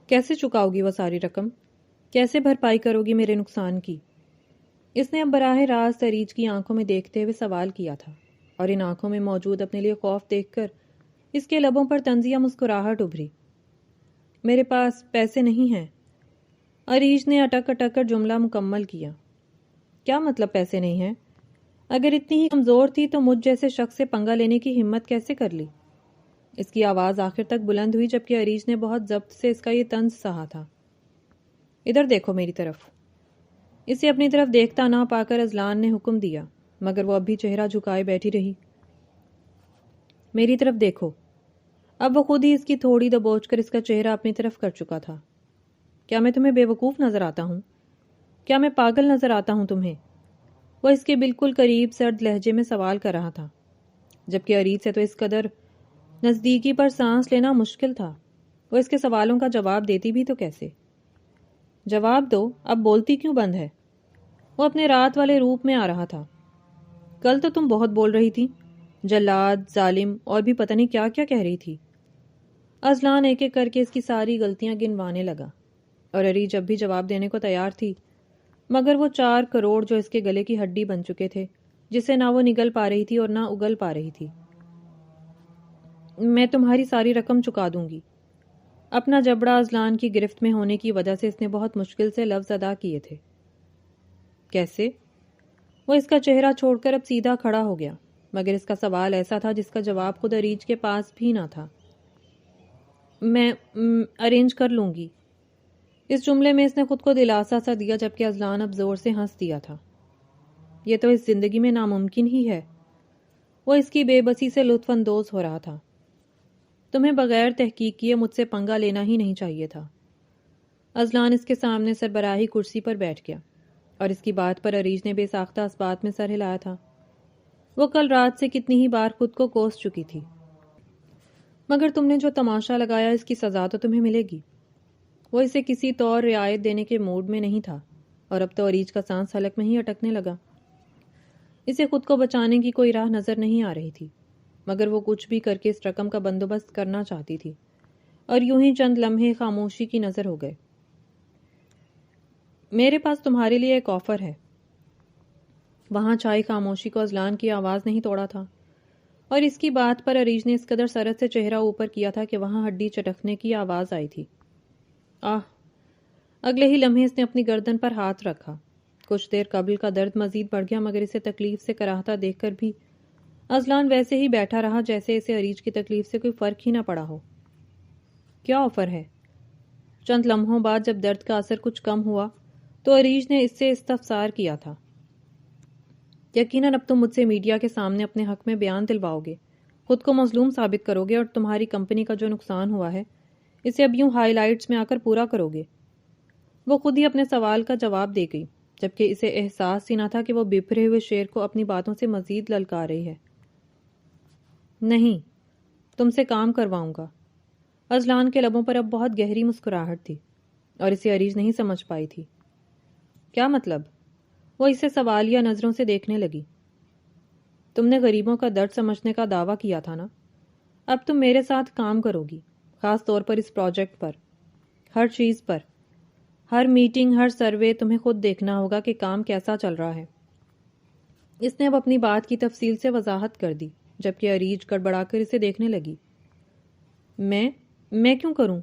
کیسے چکاؤ گی وہ ساری رقم؟ کیسے بھرپائی کرو گی میرے نقصان کی؟ اس نے اب براہ راست اریج کی آنکھوں میں دیکھتے ہوئے سوال کیا تھا، اور ان آنکھوں میں موجود اپنے لیے خوف دیکھ کر اس کے لبوں پر طنزیہ مسکراہٹ ابھری۔ میرے پاس پیسے نہیں ہیں۔ اریج نے اٹک اٹک کر جملہ مکمل کیا۔ کیا مطلب پیسے نہیں ہیں؟ اگر اتنی ہی کمزور تھی تو مجھ جیسے شخص سے پنگا لینے کی ہمت کیسے کر لی؟ اس کی آواز آخر تک بلند ہوئی جبکہ عریش نے بہت ضبط سے اس کا یہ طنز سہا تھا۔ ادھر دیکھو میری طرف۔ اسے اپنی طرف دیکھتا نہ پا کر اذلان نے حکم دیا، مگر وہ اب بھی چہرہ جھکائے بیٹھی رہی۔ میری طرف دیکھو۔ اب وہ خود ہی اس کی تھوڑی دبوچ کر اس کا چہرہ اپنی طرف کر چکا تھا۔ کیا میں تمہیں بے وقوف نظر آتا ہوں؟ کیا میں پاگل نظر آتا ہوں تمہیں؟ وہ اس کے بالکل قریب سرد لہجے میں سوال کر رہا تھا، جبکہ عریض سے تو اس قدر نزدیکی پر سانس لینا مشکل تھا۔ وہ اس کے سوالوں کا جواب دیتی بھی تو کیسے؟ جواب دو، اب بولتی کیوں بند ہے؟ وہ اپنے رات والے روپ میں آ رہا تھا۔ کل تو تم بہت بول رہی تھی، جلاد، ظالم اور بھی پتہ نہیں کیا کیا کہہ رہی تھی۔ اذلان ایک ایک کر کے اس کی ساری غلطیاں گنوانے لگا، اور عری جب بھی جواب دینے کو تیار تھی، مگر وہ 4 کروڑ جو اس کے گلے کی ہڈی بن چکے تھے، جسے نہ وہ نگل پا رہی تھی اور نہ اگل پا رہی تھی۔ میں تمہاری ساری رقم چکا دوں گی۔ اپنا جبڑا اذلان کی گرفت میں ہونے کی وجہ سے اس نے بہت مشکل سے لفظ ادا کیے تھے۔ کیسے؟ وہ اس کا چہرہ چھوڑ کر اب سیدھا کھڑا ہو گیا، مگر اس کا سوال ایسا تھا جس کا جواب خود عریج کے پاس بھی نہ تھا۔ میں ارینج کر لوں گی۔ اس جملے میں اس نے خود کو دلاسا سا دیا، جبکہ اذلان اب زور سے ہنس دیا تھا۔ یہ تو اس زندگی میں ناممکن ہی ہے۔ وہ اس کی بے بسی سے لطف اندوز ہو رہا تھا۔ تمہیں بغیر تحقیق کیے مجھ سے پنگا لینا ہی نہیں چاہیے تھا۔ اذلان اس کے سامنے سربراہی کرسی پر بیٹھ گیا، اور اس کی بات پر عریج نے بے ساختہ اس بات میں سر ہلایا تھا۔ وہ کل رات سے کتنی ہی بار خود کو کوس چکی تھی، مگر تم نے جو تماشا لگایا اس کی سزا تو تمہیں ملے گی۔ وہ اسے کسی طور رعایت دینے کے موڈ میں نہیں تھا، اور اب تو عریج کا سانس حلق میں ہی اٹکنے لگا۔ اسے خود کو بچانے کی کوئی راہ نظر نہیں آ رہی تھی، مگر وہ کچھ بھی کر کے اس رقم کا بندوبست کرنا چاہتی تھی، اور یوں ہی چند لمحے خاموشی کی نظر ہو گئے۔ میرے پاس تمہارے لیے ایک آفر ہے۔ وہاں چھائی خاموشی کو اذلان کی آواز نہیں توڑا تھا، اور اس کی بات پر عریج نے اس قدر سرد سے چہرہ اوپر کیا تھا کہ وہاں ہڈی چٹکنے کی آواز آئی تھی۔ آہ! اگلے ہی لمحے اس نے اپنی گردن پر ہاتھ رکھا۔ کچھ دیر قبل کا درد مزید بڑھ گیا، مگر اسے تکلیف سے کراہتا دیکھ کر بھی اذلان ویسے ہی بیٹھا رہا جیسے اسے عریج کی تکلیف سے کوئی فرق ہی نہ پڑا ہو۔ کیا آفر ہے؟ چند لمحوں بعد جب درد کا اثر کچھ کم ہوا تو عریج نے اس سے استفسار کیا تھا۔ یقیناً اب تم مجھ سے میڈیا کے سامنے اپنے حق میں بیان دلواؤ گے، خود کو مظلوم ثابت کرو گے، اور تمہاری کمپنی کا جو نقصان ہوا ہے اسے اب یوں ہائی لائٹس میں آ کر پورا کرو گے۔ وہ خود ہی اپنے سوال کا جواب دے گئی، جبکہ اسے احساس ہی نہ تھا کہ وہ بپھرے ہوئے شیر کو اپنی باتوں سے مزید للکار رہی ہے۔ نہیں، تم سے کام کرواؤں گا۔ اذلان کے لبوں پر اب بہت گہری مسکراہٹ تھی، اور اسے عریج نہیں سمجھ پائی تھی۔ کیا مطلب؟ وہ اسے سوالیہ نظروں سے دیکھنے لگی۔ تم نے غریبوں کا درد سمجھنے کا دعویٰ کیا تھا نا؟ اب تم میرے ساتھ کام کرو گی، خاص طور پر اس پروجیکٹ پر، ہر چیز پر، ہر میٹنگ، ہر سروے تمہیں خود دیکھنا ہوگا کہ کام کیسا چل رہا ہے۔ اس نے اب اپنی بات کی تفصیل سے وضاحت کر دی، جبکہ عریج گڑبڑا کر اسے دیکھنے لگی۔ میں کیوں کروں؟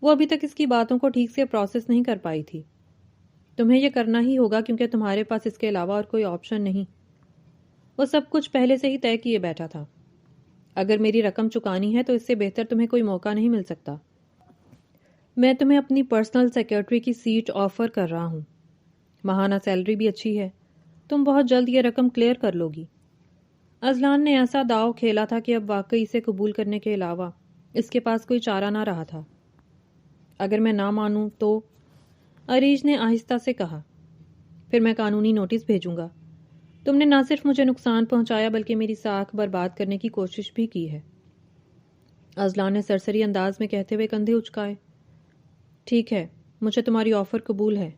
وہ ابھی تک اس کی باتوں کو ٹھیک سے پروسیس نہیں کر پائی تھی۔ تمہیں یہ کرنا ہی ہوگا کیونکہ تمہارے پاس اس کے علاوہ اور کوئی آپشن نہیں۔ وہ سب کچھ پہلے سے ہی طے کیے بیٹھا تھا۔ اگر میری رقم چکانی ہے تو اس سے بہتر تمہیں کوئی موقع نہیں مل سکتا۔ میں تمہیں اپنی پرسنل سیکرٹری کی سیٹ آفر کر رہا ہوں، ماہانہ سیلری بھی اچھی ہے، تم بہت جلد یہ رقم کلیئر کر لو گی۔ اذلان نے ایسا داؤ کھیلا تھا کہ اب واقعی اسے قبول کرنے کے علاوہ اس کے پاس کوئی چارہ نہ رہا تھا۔ اگر میں نہ مانوں تو، عریج نے آہستہ سے کہا، پھر میں قانونی نوٹس بھیجوں گا۔ تم نے نہ صرف مجھے نقصان پہنچایا بلکہ میری ساکھ برباد کرنے کی کوشش بھی کی ہے۔ اذلان نے سرسری انداز میں کہتے ہوئے کندھے اچکائے۔ ٹھیک ہے، مجھے تمہاری آفر قبول ہے۔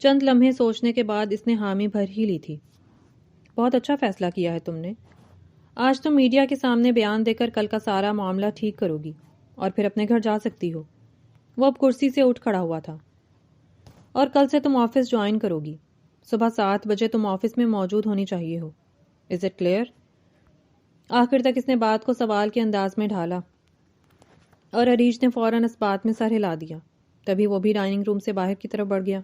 چند لمحے سوچنے کے بعد اس نے حامی بھر ہی لی تھی۔ بہت اچھا فیصلہ کیا ہے تم نے۔ آج تم میڈیا کے سامنے بیان دے کر کل کا سارا معاملہ ٹھیک کرو گی، اور پھر اپنے گھر جا سکتی ہو۔ وہ اب کرسی سے اٹھ کھڑا ہوا تھا۔ اور کل سے تم آفس جوائن کرو گی۔ صبح 7 بجے تم آفس میں موجود ہونی چاہیے ہو۔ Is it clear? آخر تک اس نے بات کو سوال کے انداز میں ڈھالا، اور عریج نے فوراً اس بات میں سر ہلا دیا۔ تبھی وہ بھی ڈائننگ روم سے باہر کی طرف بڑھ گیا۔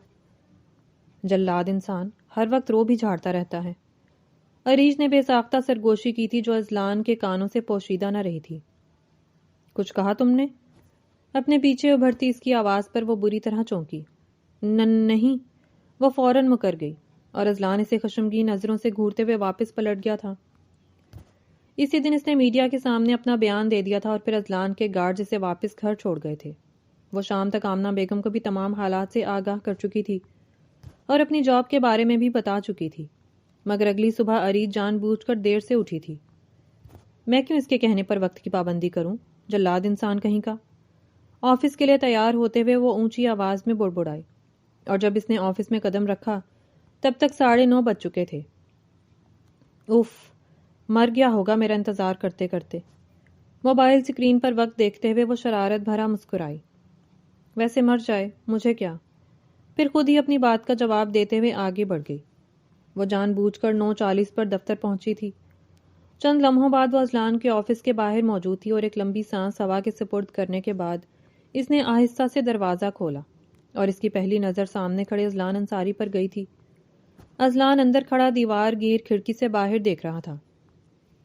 جلاد انسان ہر وقت رو بھی جھاڑتا رہتا ہے۔ عریج نے بے ساختہ سرگوشی کی تھی جو اذلان کے کانوں سے پوشیدہ نہ رہی تھی۔ کچھ کہا تم نے؟ اپنے پیچھے ابھرتی اس کی آواز پر وہ بری طرح چونکی۔ نہیں۔ وہ فوراً مکر گئی اور اذلان اسے خشمگین نظروں سے گھورتے ہوئے واپس پلٹ گیا تھا۔ اسی دن اس نے میڈیا کے سامنے اپنا بیان دے دیا تھا اور پھر اذلان کے گارڈز اسے واپس گھر چھوڑ گئے تھے۔ وہ شام تک آمنہ بیگم کو بھی تمام حالات سے آگاہ کر چکی تھی اور اپنی جاب کے بارے میں بھی بتا چکی تھی، مگر اگلی صبح اریج جان بوجھ کر دیر سے اٹھی تھی۔ میں کیوں اس کے کہنے پر وقت کی پابندی کروں؟ جلاد انسان کہیں کا۔ آفس کے لیے تیار ہوتے ہوئے وہ اونچی آواز میں بڑبڑائی، اور جب اس نے آفس میں قدم رکھا تب تک 9:30 بج چکے تھے۔ اف، مر گیا ہوگا میرا انتظار کرتے کرتے۔ موبائل اسکرین پر وقت دیکھتے ہوئے وہ شرارت بھرا مسکرائی۔ ویسے مر جائے، مجھے کیا؟ پھر خود ہی اپنی بات کا جواب دیتے ہوئے آگے بڑھ گئی۔ وہ جان بوجھ کر 9:40 پر دفتر پہنچی تھی۔ چند لمحوں بعد وہ اذلان کے آفس کے باہر موجود تھی اور ایک لمبی سانس ہوا کے سپرد کرنے کے بعد اس نے آہستہ سے دروازہ کھولا اور اس کی پہلی نظر سامنے کھڑے اذلان انصاری پر گئی تھی۔ اذلان اندر کھڑا دیوار گیر کھڑکی سے باہر دیکھ رہا تھا۔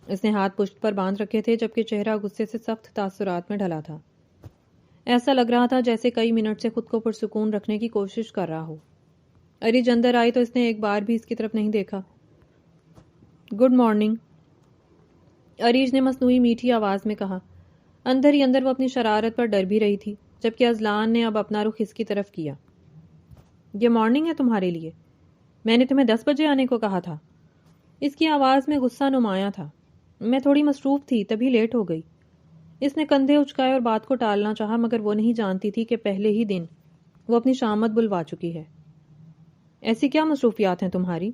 اس نے ہاتھ پشت پر باندھ رکھے تھے جبکہ چہرہ غصے سے سخت تاثرات میں ڈھلا تھا۔ ایسا لگ رہا تھا جیسے کئی منٹ سے خود کو پرسکون رکھنے کی کوشش کر رہا ہو۔ اریج اندر آئی تو اس نے ایک بار بھی اس کی طرف نہیں دیکھا۔ گڈ مارننگ، اریج نے مصنوعی میٹھی آواز میں کہا۔ اندر ہی اندر وہ اپنی شرارت پر ڈر بھی رہی تھی، جبکہ اذلان نے اب اپنا رخ اس کی طرف کیا۔ یہ مارننگ ہے تمہارے لیے؟ میں نے تمہیں 10 بجے آنے کو کہا تھا۔ اس کی آواز میں غصہ نمایاں تھا۔ میں تھوڑی مصروف تھی تبھی لیٹ ہو گئی۔ اس نے کندھے اچکائے اور بات کو ٹالنا چاہا، مگر وہ نہیں جانتی تھی کہ پہلے ہی دن وہ اپنی شامت بلوا چکی ہے۔ ایسی کیا مصروفیات ہیں تمہاری؟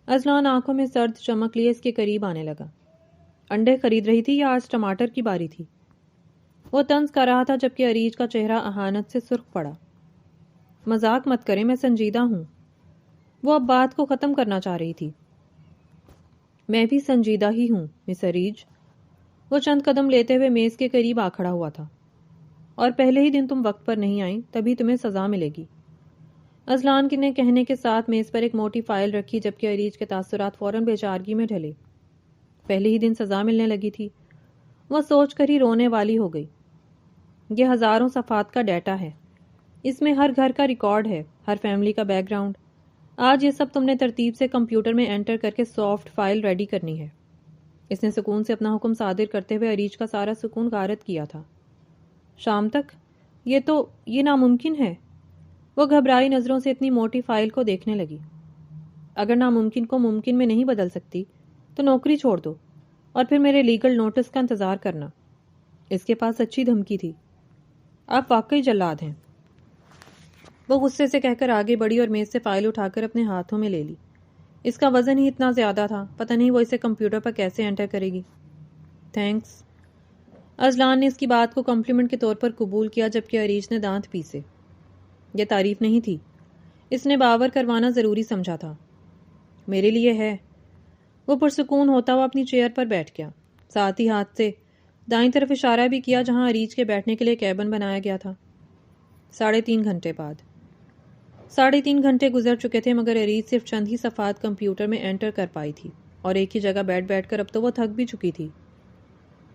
اذلان آنکھوں میں سرد چمک لیے اس کے قریب آنے لگا۔ انڈے خرید رہی تھی یا آج ٹماٹر کی باری تھی؟ وہ طنز کر رہا تھا جبکہ اریج کا چہرہ اہانت سے سرخ پڑا۔ مذاق مت کریں، میں سنجیدہ ہوں۔ وہ اب بات کو ختم کرنا چاہ رہی تھی۔ میں بھی سنجیدہ ہی ہوں مس اریج۔ وہ چند قدم لیتے ہوئے میز کے قریب آ کھڑا ہوا تھا۔ اور پہلے ہی دن تم وقت پر نہیں آئیں تبھی تمہیں سزا ملے گی۔ اذلان نے کہنے کے ساتھ میز پر ایک موٹی فائل رکھی جبکہ اریج کے تاثرات فوراً بیچارگی میں ڈھلے۔ پہلے ہی دن سزا ملنے لگی تھی، وہ سوچ کر ہی رونے والی ہو گئی۔ یہ ہزاروں صفحات کا ڈیٹا ہے، اس میں ہر گھر کا ریکارڈ ہے، ہر فیملی کا بیک گراؤنڈ۔ آج یہ سب تم نے ترتیب سے کمپیوٹر میں انٹر کر کے سافٹ فائل ریڈی کرنی ہے۔ اس نے سکون سے اپنا حکم صادر کرتے ہوئے اریج کا سارا سکون غارت کیا تھا۔ شام تک؟ یہ ناممکن ہے۔ وہ گھبرائی نظروں سے اتنی موٹی فائل کو دیکھنے لگی۔ اگر ناممکن کو ممکن میں نہیں بدل سکتی تو نوکری چھوڑ دو اور پھر میرے لیگل نوٹس کا انتظار کرنا۔ اس کے پاس اچھی دھمکی تھی۔ آپ واقعی جلاد ہیں، وہ غصے سے کہہ کر آگے بڑھی اور میز سے فائل اٹھا کر اپنے ہاتھوں میں لے لی۔ اس کا وزن ہی اتنا زیادہ تھا، پتہ نہیں وہ اسے کمپیوٹر پر کیسے انٹر کرے گی۔ تھینکس۔ اذلان نے اس کی بات کو کمپلیمنٹ کے طور پر قبول کیا جبکہ اریج نے دانت پیسے۔ یہ تعریف نہیں تھی، اس نے باور کروانا ضروری سمجھا تھا۔ میرے لیے ہے۔ وہ پرسکون ہوتا ہوا اپنی چیئر پر بیٹھ گیا، ساتھ ہی ہاتھ سے دائیں طرف اشارہ بھی کیا جہاں اریج کے بیٹھنے کے لیے کیبن بنایا گیا تھا۔ 3.5 گھنٹے بعد 3.5 گھنٹے گزر چکے تھے مگر اریج صرف چند ہی صفحات کمپیوٹر میں انٹر کر پائی تھی اور ایک ہی جگہ بیٹھ کر اب تو وہ تھک بھی چکی تھی۔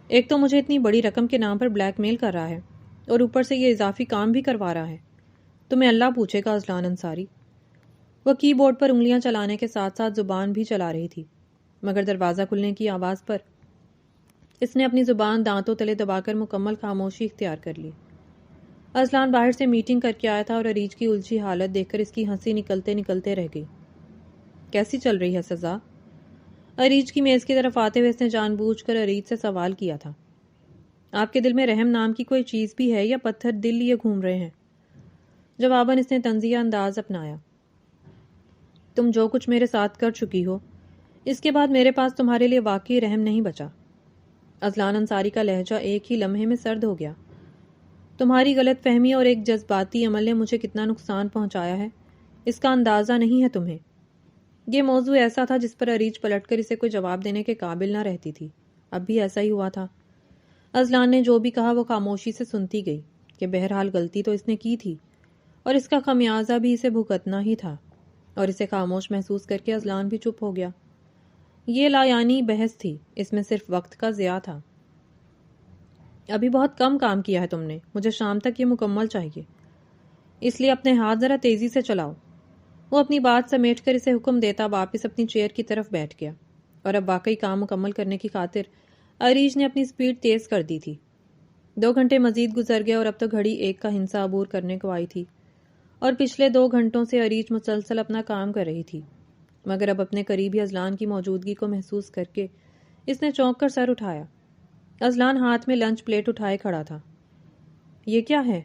ایک تو مجھے اتنی بڑی رقم کے نام پر بلیک میل کر رہا ہے اور اوپر سے یہ اضافی کام بھی کروا رہا ہے۔ تمہیں اللہ پوچھے گا اذلان انصاری۔ وہ کی بورڈ پر انگلیاں چلانے کے ساتھ ساتھ زبان بھی چلا رہی تھی، مگر دروازہ کھلنے کی آواز پر اس نے اپنی زبان دانتوں تلے دبا کر مکمل خاموشی اختیار کر لی۔ اذلان باہر سے میٹنگ کر کے آیا تھا اور اریج کی الجھی حالت دیکھ کر اس کی ہنسی نکلتے نکلتے رہ گئی۔ کیسی چل رہی ہے سزا؟ اریج کی میز کی طرف آتے ہوئے اس نے جان بوجھ کر اریج سے سوال کیا تھا۔ آپ کے دل میں رحم نام کی کوئی چیز بھی ہے یا پتھر دل لیے گھوم رہے ہیں؟ جواباً اس نے طنزیہ انداز اپنایا۔ تم جو کچھ میرے ساتھ کر چکی ہو، اس کے بعد میرے پاس تمہارے لیے واقعی رحم نہیں بچا۔ اذلان انصاری کا لہجہ ایک ہی لمحے میں سرد ہو گیا۔ تمہاری غلط فہمی اور ایک جذباتی عمل نے مجھے کتنا نقصان پہنچایا ہے، اس کا اندازہ نہیں ہے تمہیں۔ یہ موضوع ایسا تھا جس پر اریج پلٹ کر اسے کوئی جواب دینے کے قابل نہ رہتی تھی۔ اب بھی ایسا ہی ہوا تھا۔ اذلان نے جو بھی کہا وہ خاموشی سے سنتی گئی کہ بہرحال غلطی تو اس نے کی تھی اور اس کا خمیازہ بھی اسے بھگتنا ہی تھا، اور اسے خاموش محسوس کر کے اذلان بھی چپ ہو گیا۔ یہ لا یعنی بحث تھی، اس میں صرف وقت کا ضیاع تھا۔ ابھی بہت کم کام کیا ہے تم نے، مجھے شام تک یہ مکمل چاہیے، اس لیے اپنے ہاتھ ذرا تیزی سے چلاؤ۔ وہ اپنی بات سمیٹ کر اسے حکم دیتا واپس اپنی چیئر کی طرف بیٹھ گیا، اور اب واقعی کام مکمل کرنے کی خاطر عریج نے اپنی سپیڈ تیز کر دی تھی۔ 2 گھنٹے مزید گزر گئے اور اب تو گھڑی 1 کا ہنسا عبور کرنے کو آئی تھی، اور پچھلے 2 گھنٹوں سے عریج مسلسل اپنا کام کر رہی تھی، مگر اب اپنے قریبی اذلان کی موجودگی کو محسوس کر کے اس نے چونک کر سر اٹھایا۔ اذلان ہاتھ میں لنچ پلیٹ اٹھائے کھڑا تھا۔ یہ کیا ہے؟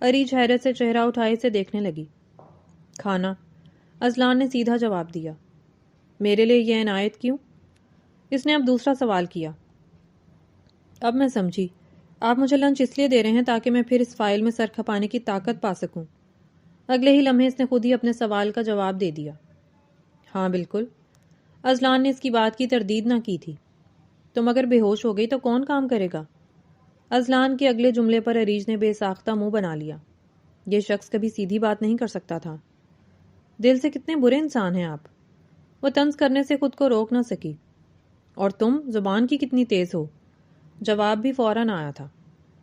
عریج حیرت سے چہرہ اٹھائے سے دیکھنے لگی۔ کھانا، اذلان نے سیدھا جواب دیا۔ میرے لیے یہ عنایت کیوں؟ اس نے اب دوسرا سوال کیا۔ اب میں سمجھی، آپ مجھے لنچ اس لیے دے رہے ہیں تاکہ میں پھر اس فائل میں سر کھپانے کی طاقت پا سکوں۔ اگلے ہی لمحے اس نے خود ہی اپنے سوال کا جواب دے دیا۔ ہاں بالکل۔ اذلان نے اس کی بات کی تردید نہ کی تھی۔ تم اگر بے ہوش ہو گئی تو کون کام کرے گا؟ اذلان کے اگلے جملے پر عریج نے بے ساختہ منہ بنا لیا۔ یہ شخص کبھی سیدھی بات نہیں کر سکتا تھا۔ دل سے کتنے برے انسان ہیں آپ۔ وہ طنز کرنے سے خود کو روک نہ سکی۔ اور تم زبان کی کتنی تیز ہو۔ جواب بھی فوراً آیا تھا۔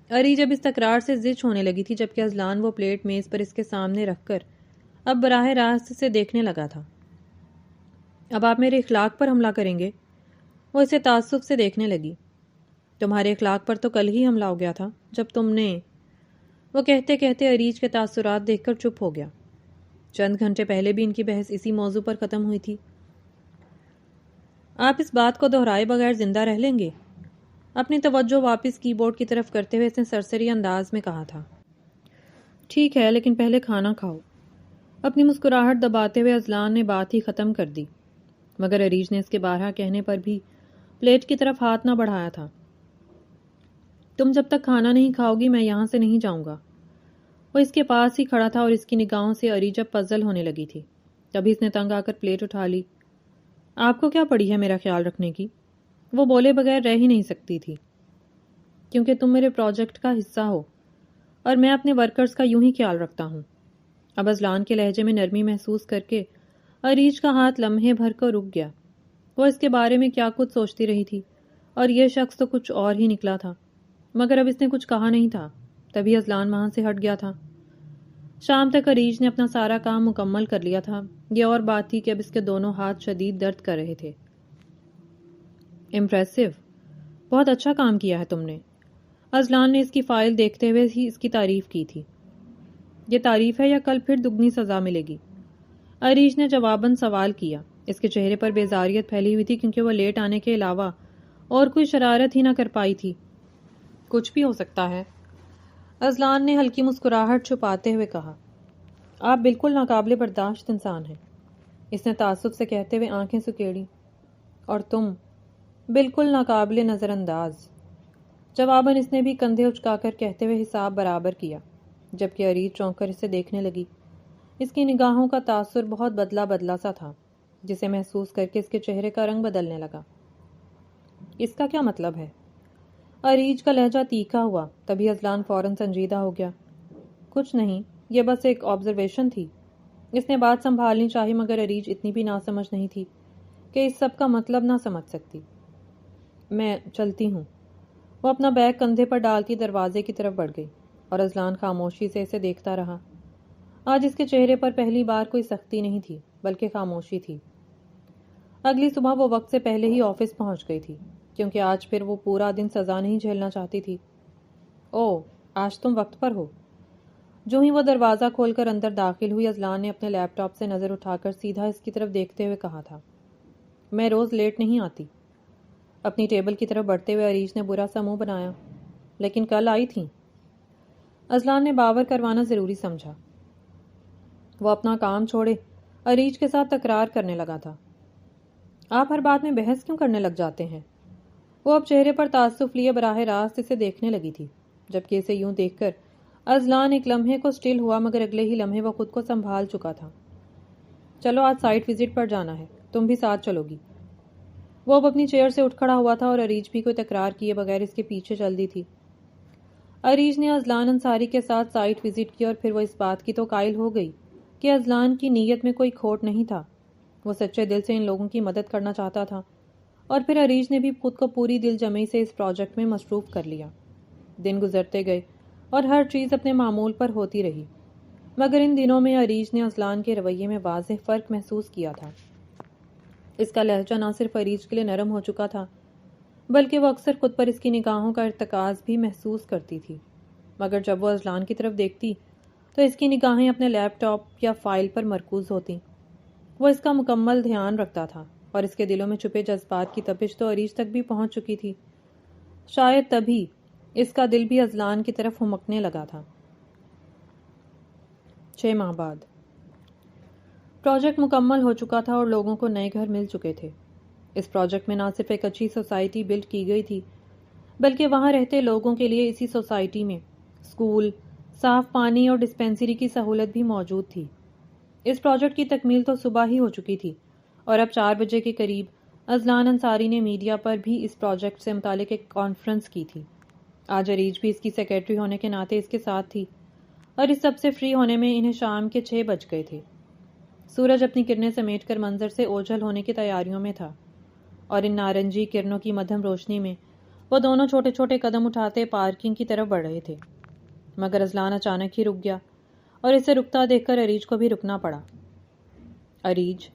عریج اب اس تکرار سے زچ ہونے لگی تھی جبکہ اذلان وہ پلیٹ میز پر اس کے سامنے رکھ کر اب براہ راست سے دیکھنے لگا تھا۔ اب آپ میرے اخلاق پر حملہ کریں گے؟ وہ اسے تعصب سے دیکھنے لگی۔ تمہارے اخلاق پر تو کل ہی حملہ ہو گیا تھا جب تم نے… وہ کہتے کہتے عریج کے تاثرات دیکھ کر چپ ہو گیا۔ چند گھنٹے پہلے بھی ان کی بحث اسی موضوع پر ختم ہوئی تھی۔ آپ اس بات کو دہرائے بغیر زندہ رہ لیں گے؟ اپنی توجہ واپس کی بورڈ کی طرف کرتے ہوئے اس نے سرسری انداز میں کہا تھا۔ ٹھیک ہے، لیکن پہلے کھانا کھاؤ۔ اپنی مسکراہٹ دباتے ہوئے اذلان نے بات ہی ختم کر دی، مگر عریج نے اس کے بارہا کہنے پر بھی پلیٹ کی طرف ہاتھ نہ بڑھایا تھا۔ تم جب تک کھانا نہیں کھاؤ گی میں یہاں سے نہیں جاؤں گا۔ وہ اس کے پاس ہی کھڑا تھا اور اس کی نگاہوں سے عریج اب پزل ہونے لگی تھی۔ تبھی اس نے تنگ آ کر پلیٹ اٹھا لی۔ آپ کو کیا پڑی ہے میرا خیال رکھنے کی؟ وہ بولے بغیر رہ ہی نہیں سکتی تھی۔ کیونکہ تم میرے پروجیکٹ کا حصہ ہو اور میں اپنے ورکرز کا یوں ہی خیال رکھتا ہوں۔ اب اذلان کے لہجے میں نرمی محسوس کر کے عریج کا ہاتھ لمحے بھر کر رک گیا۔ وہ اس کے بارے میں کیا کچھ سوچتی رہی تھی اور یہ شخص تو کچھ اور ہی نکلا تھا، مگر اب اس نے کچھ کہا نہیں تھا۔ تبھی اذلان وہاں سے ہٹ گیا تھا۔ شام تک عریج نے اپنا سارا کام مکمل کر لیا تھا۔ یہ اور بات تھی کہ اب اس کے دونوں ہاتھ شدید درد کر رہے تھے۔ امپریسو، بہت اچھا کام کیا ہے تم نے۔ اذلان نے اس کی فائل دیکھتے ہوئے ہی اس کی تعریف کی تھی۔ یہ تعریف ہے یا کل پھر دگنی سزا ملے گی؟ عریج نے جواباً سوال کیا۔ اس کے چہرے پر بیزاریت پھیلی ہوئی تھی کیونکہ وہ لیٹ آنے کے علاوہ اور کوئی شرارت ہی نہ کر پائی تھی۔ کچھ بھی ہو سکتا ہے، اذلان نے ہلکی مسکراہٹ چھپاتے ہوئے کہا۔ آپ بالکل ناقابل برداشت انسان ہیں، اس نے تعصب سے کہتے ہوئے آنکھیں سکیڑی۔ اور تم بالکل ناقابل نظر انداز۔ جواباً اس نے بھی کندھے اچکا کر کہتے ہوئے حساب برابر کیا، جبکہ عریج چونک کر اسے دیکھنے لگی۔ اس کی نگاہوں کا تاثر بہت بدلا بدلا سا تھا، جسے محسوس کر کے اس کے چہرے کا رنگ بدلنے لگا۔ اس کا کیا مطلب ہے؟ عریج کا لہجہ تیکھا ہوا۔ تبھی اذلان فوراً سنجیدہ ہو گیا۔ کچھ نہیں، یہ بس ایک آبزرویشن تھی۔ اس نے بات سنبھالنی چاہی مگر عریج اتنی بھی ناسمجھ نہیں تھی کہ اس سب کا مطلب نہ سمجھ سکتی۔ میں چلتی ہوں۔ وہ اپنا بیگ کندھے پر ڈالتی دروازے کی طرف بڑھ گئی اور اذلان خاموشی سے اسے دیکھتا رہا۔ آج اس کے چہرے پر پہلی بار کوئی سختی نہیں تھی بلکہ خاموشی تھی۔ اگلی صبح وہ وقت سے پہلے ہی آفس پہنچ گئی تھی کیونکہ آج پھر وہ پورا دن سزا نہیں جھیلنا چاہتی تھی۔ اوہ، آج تم وقت پر ہو۔ جو ہی وہ دروازہ کھول کر اندر داخل ہوئی اذلان نے اپنے لیپ ٹاپ سے نظر اٹھا کر سیدھا اس کی طرف دیکھتے ہوئے کہا تھا، میں روز لیٹ نہیں آتی۔ اپنی ٹیبل کی طرف بڑھتے ہوئے عریج نے برا سا منہ بنایا۔ لیکن کل آئی تھیں۔ اذلان نے باور کروانا ضروری سمجھا۔ وہ اپنا کام چھوڑے عریج کے ساتھ تکرار کرنے لگا تھا، آپ ہر بات میں بحث کیوں کرنے لگ جاتے ہیں؟ وہ اب چہرے پر تعصب لیے براہ راست اسے دیکھنے لگی تھی، جبکہ اسے یوں دیکھ کر اذلان ایک لمحے کو سٹل ہوا مگر اگلے ہی لمحے وہ خود کو سنبھال چکا تھا۔ چلو آج سائٹ وزٹ پر جانا ہے، تم بھی ساتھ چلو گی۔ وہ اب اپنی چیئر سے اٹھ کھڑا ہوا تھا اور عریج بھی کوئی تکرار کیے بغیر اس کے پیچھے چل دی تھی۔ عریج نے اذلان انصاری کے ساتھ سائٹ وزٹ کی اور پھر وہ اس بات کی تو قائل ہو گئی کہ اذلان کی نیت میں کوئی کھوٹ نہیں تھا۔ وہ سچے دل سے ان لوگوں کی مدد کرنا چاہتا تھا اور پھر عریج نے بھی خود کو پوری دل جمعی سے اس پروجیکٹ میں مصروف کر لیا۔ دن گزرتے گئے اور ہر چیز اپنے معمول پر ہوتی رہی، مگر ان دنوں میں عریج نے اذلان کے رویے میں واضح فرق محسوس کیا تھا۔ اس کا لہجہ نہ صرف عریج کے لیے نرم ہو چکا تھا، بلکہ وہ اکثر خود پر اس کی نگاہوں کا ارتکاز بھی محسوس کرتی تھی۔ مگر جب وہ اذلان کی طرف دیکھتی تو اس کی نگاہیں اپنے لیپ ٹاپ یا فائل پر مرکوز ہوتی۔ وہ اس کا مکمل دھیان رکھتا تھا اور اس کے دلوں میں چھپے جذبات کی تپش تو عریج تک بھی پہنچ چکی تھی۔ شاید تبھی اس کا دل بھی اذلان کی طرف ہمکنے لگا تھا۔ 6 ماہ بعد پروجیکٹ مکمل ہو چکا تھا اور لوگوں کو نئے گھر مل چکے تھے۔ اس پروجیکٹ میں نہ صرف ایک اچھی سوسائٹی بلڈ کی گئی تھی، بلکہ وہاں رہتے لوگوں کے لیے اسی سوسائٹی میں اسکول، صاف پانی اور ڈسپینسری کی سہولت بھی موجود تھی۔ اس پروجیکٹ کی تکمیل تو صبح ہی ہو چکی تھی اور اب 4 بجے کے قریب اذلان انصاری نے میڈیا پر بھی اس پروجیکٹ سے متعلق ایک کانفرنس کی تھی۔ آج عریج بھی اس کی سیکرٹری ہونے کے ناطے اس کے ساتھ تھی اور اس سب سے فری ہونے میں انہیں شام کے 6 بج گئے تھے۔ سورج اپنی کرنیں سمیٹ کر منظر سے اوجھل ہونے کی تیاریوں میں تھا اور ان نارنجی کرنوں کی مدھم روشنی میں وہ دونوں چھوٹے چھوٹے قدم اٹھاتے پارکنگ کی طرف بڑھ رہے تھے، مگر اذلان اچانک ہی رک گیا اور اسے رکتا دیکھ کر عریج کو بھی رکنا پڑا۔ عریج،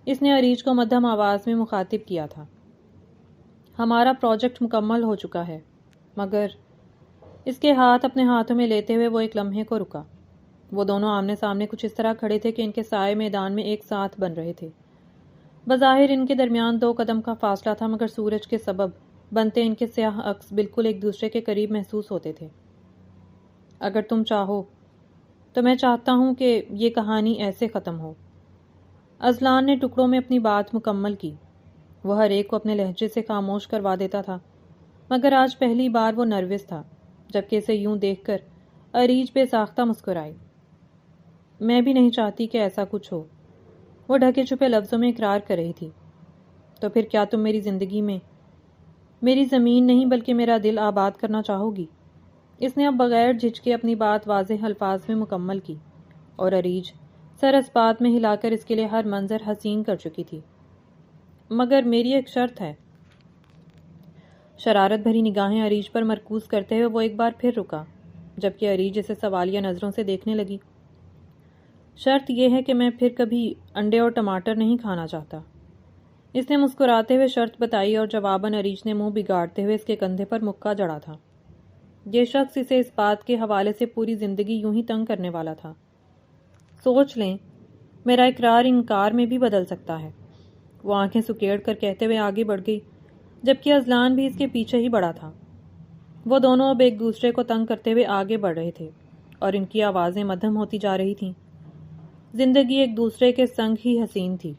اس نے عریج کو مدھم آواز میں مخاطب کیا تھا، ہمارا پروجیکٹ مکمل ہو چکا ہے۔ مگر اس کے ہاتھ اپنے ہاتھوں میں لیتے ہوئے وہ ایک لمحے کو رکا۔ وہ دونوں آمنے سامنے کچھ اس طرح کھڑے تھے کہ ان کے سائے میدان میں ایک ساتھ بن رہے تھے۔ بظاہر ان کے درمیان 2 قدم کا فاصلہ تھا، مگر سورج کے سبب بنتے ان کے سیاہ عکس بالکل ایک دوسرے کے قریب محسوس ہوتے تھے۔ اگر تم چاہو تو میں چاہتا ہوں کہ یہ کہانی ایسے ختم ہو۔ اذلان نے ٹکڑوں میں اپنی بات مکمل کی۔ وہ ہر ایک کو اپنے لہجے سے خاموش کروا دیتا تھا، مگر آج پہلی بار وہ نروس تھا، جبکہ اسے یوں دیکھ کر عریج بے ساختہ مسکرائی۔ میں بھی نہیں چاہتی کہ ایسا کچھ ہو، وہ ڈھکے چھپے لفظوں میں اقرار کر رہی تھی۔ تو پھر کیا تم میری زندگی میں میری زمین نہیں بلکہ میرا دل آباد کرنا چاہو گی؟ اس نے اب بغیر جھجکے اپنی بات واضح الفاظ میں مکمل کی اور عریج سر اس بات میں ہلا کر اس کے لیے ہر منظر حسین کر چکی تھی۔ مگر میری ایک شرط ہے۔ شرارت بھری نگاہیں عریج پر مرکوز کرتے ہوئے وہ ایک بار پھر رکا، جبکہ عریج اسے سوالیہ نظروں سے دیکھنے لگی۔ شرط یہ ہے کہ میں پھر کبھی انڈے اور ٹماٹر نہیں کھانا چاہتا۔ اس نے مسکراتے ہوئے شرط بتائی اور جواباً عریج نے منہ بگاڑتے ہوئے اس کے کندھے پر مکہ جڑا تھا۔ یہ شخص اسے اس بات کے حوالے سے پوری زندگی یوں ہی تنگ کرنے والا تھا۔ سوچ لیں، میرا اقرار انکار میں بھی بدل سکتا ہے۔ وہ آنکھیں سکیڑ کر کہتے ہوئے آگے بڑھ گئی، جبکہ اذلان بھی اس کے پیچھے ہی بڑھا تھا۔ وہ دونوں اب ایک دوسرے کو تنگ کرتے ہوئے آگے بڑھ رہے تھے اور ان کی آوازیں مدھم ہوتی جا رہی تھیں۔ زندگی ایک دوسرے کے سنگ ہی حسین تھی۔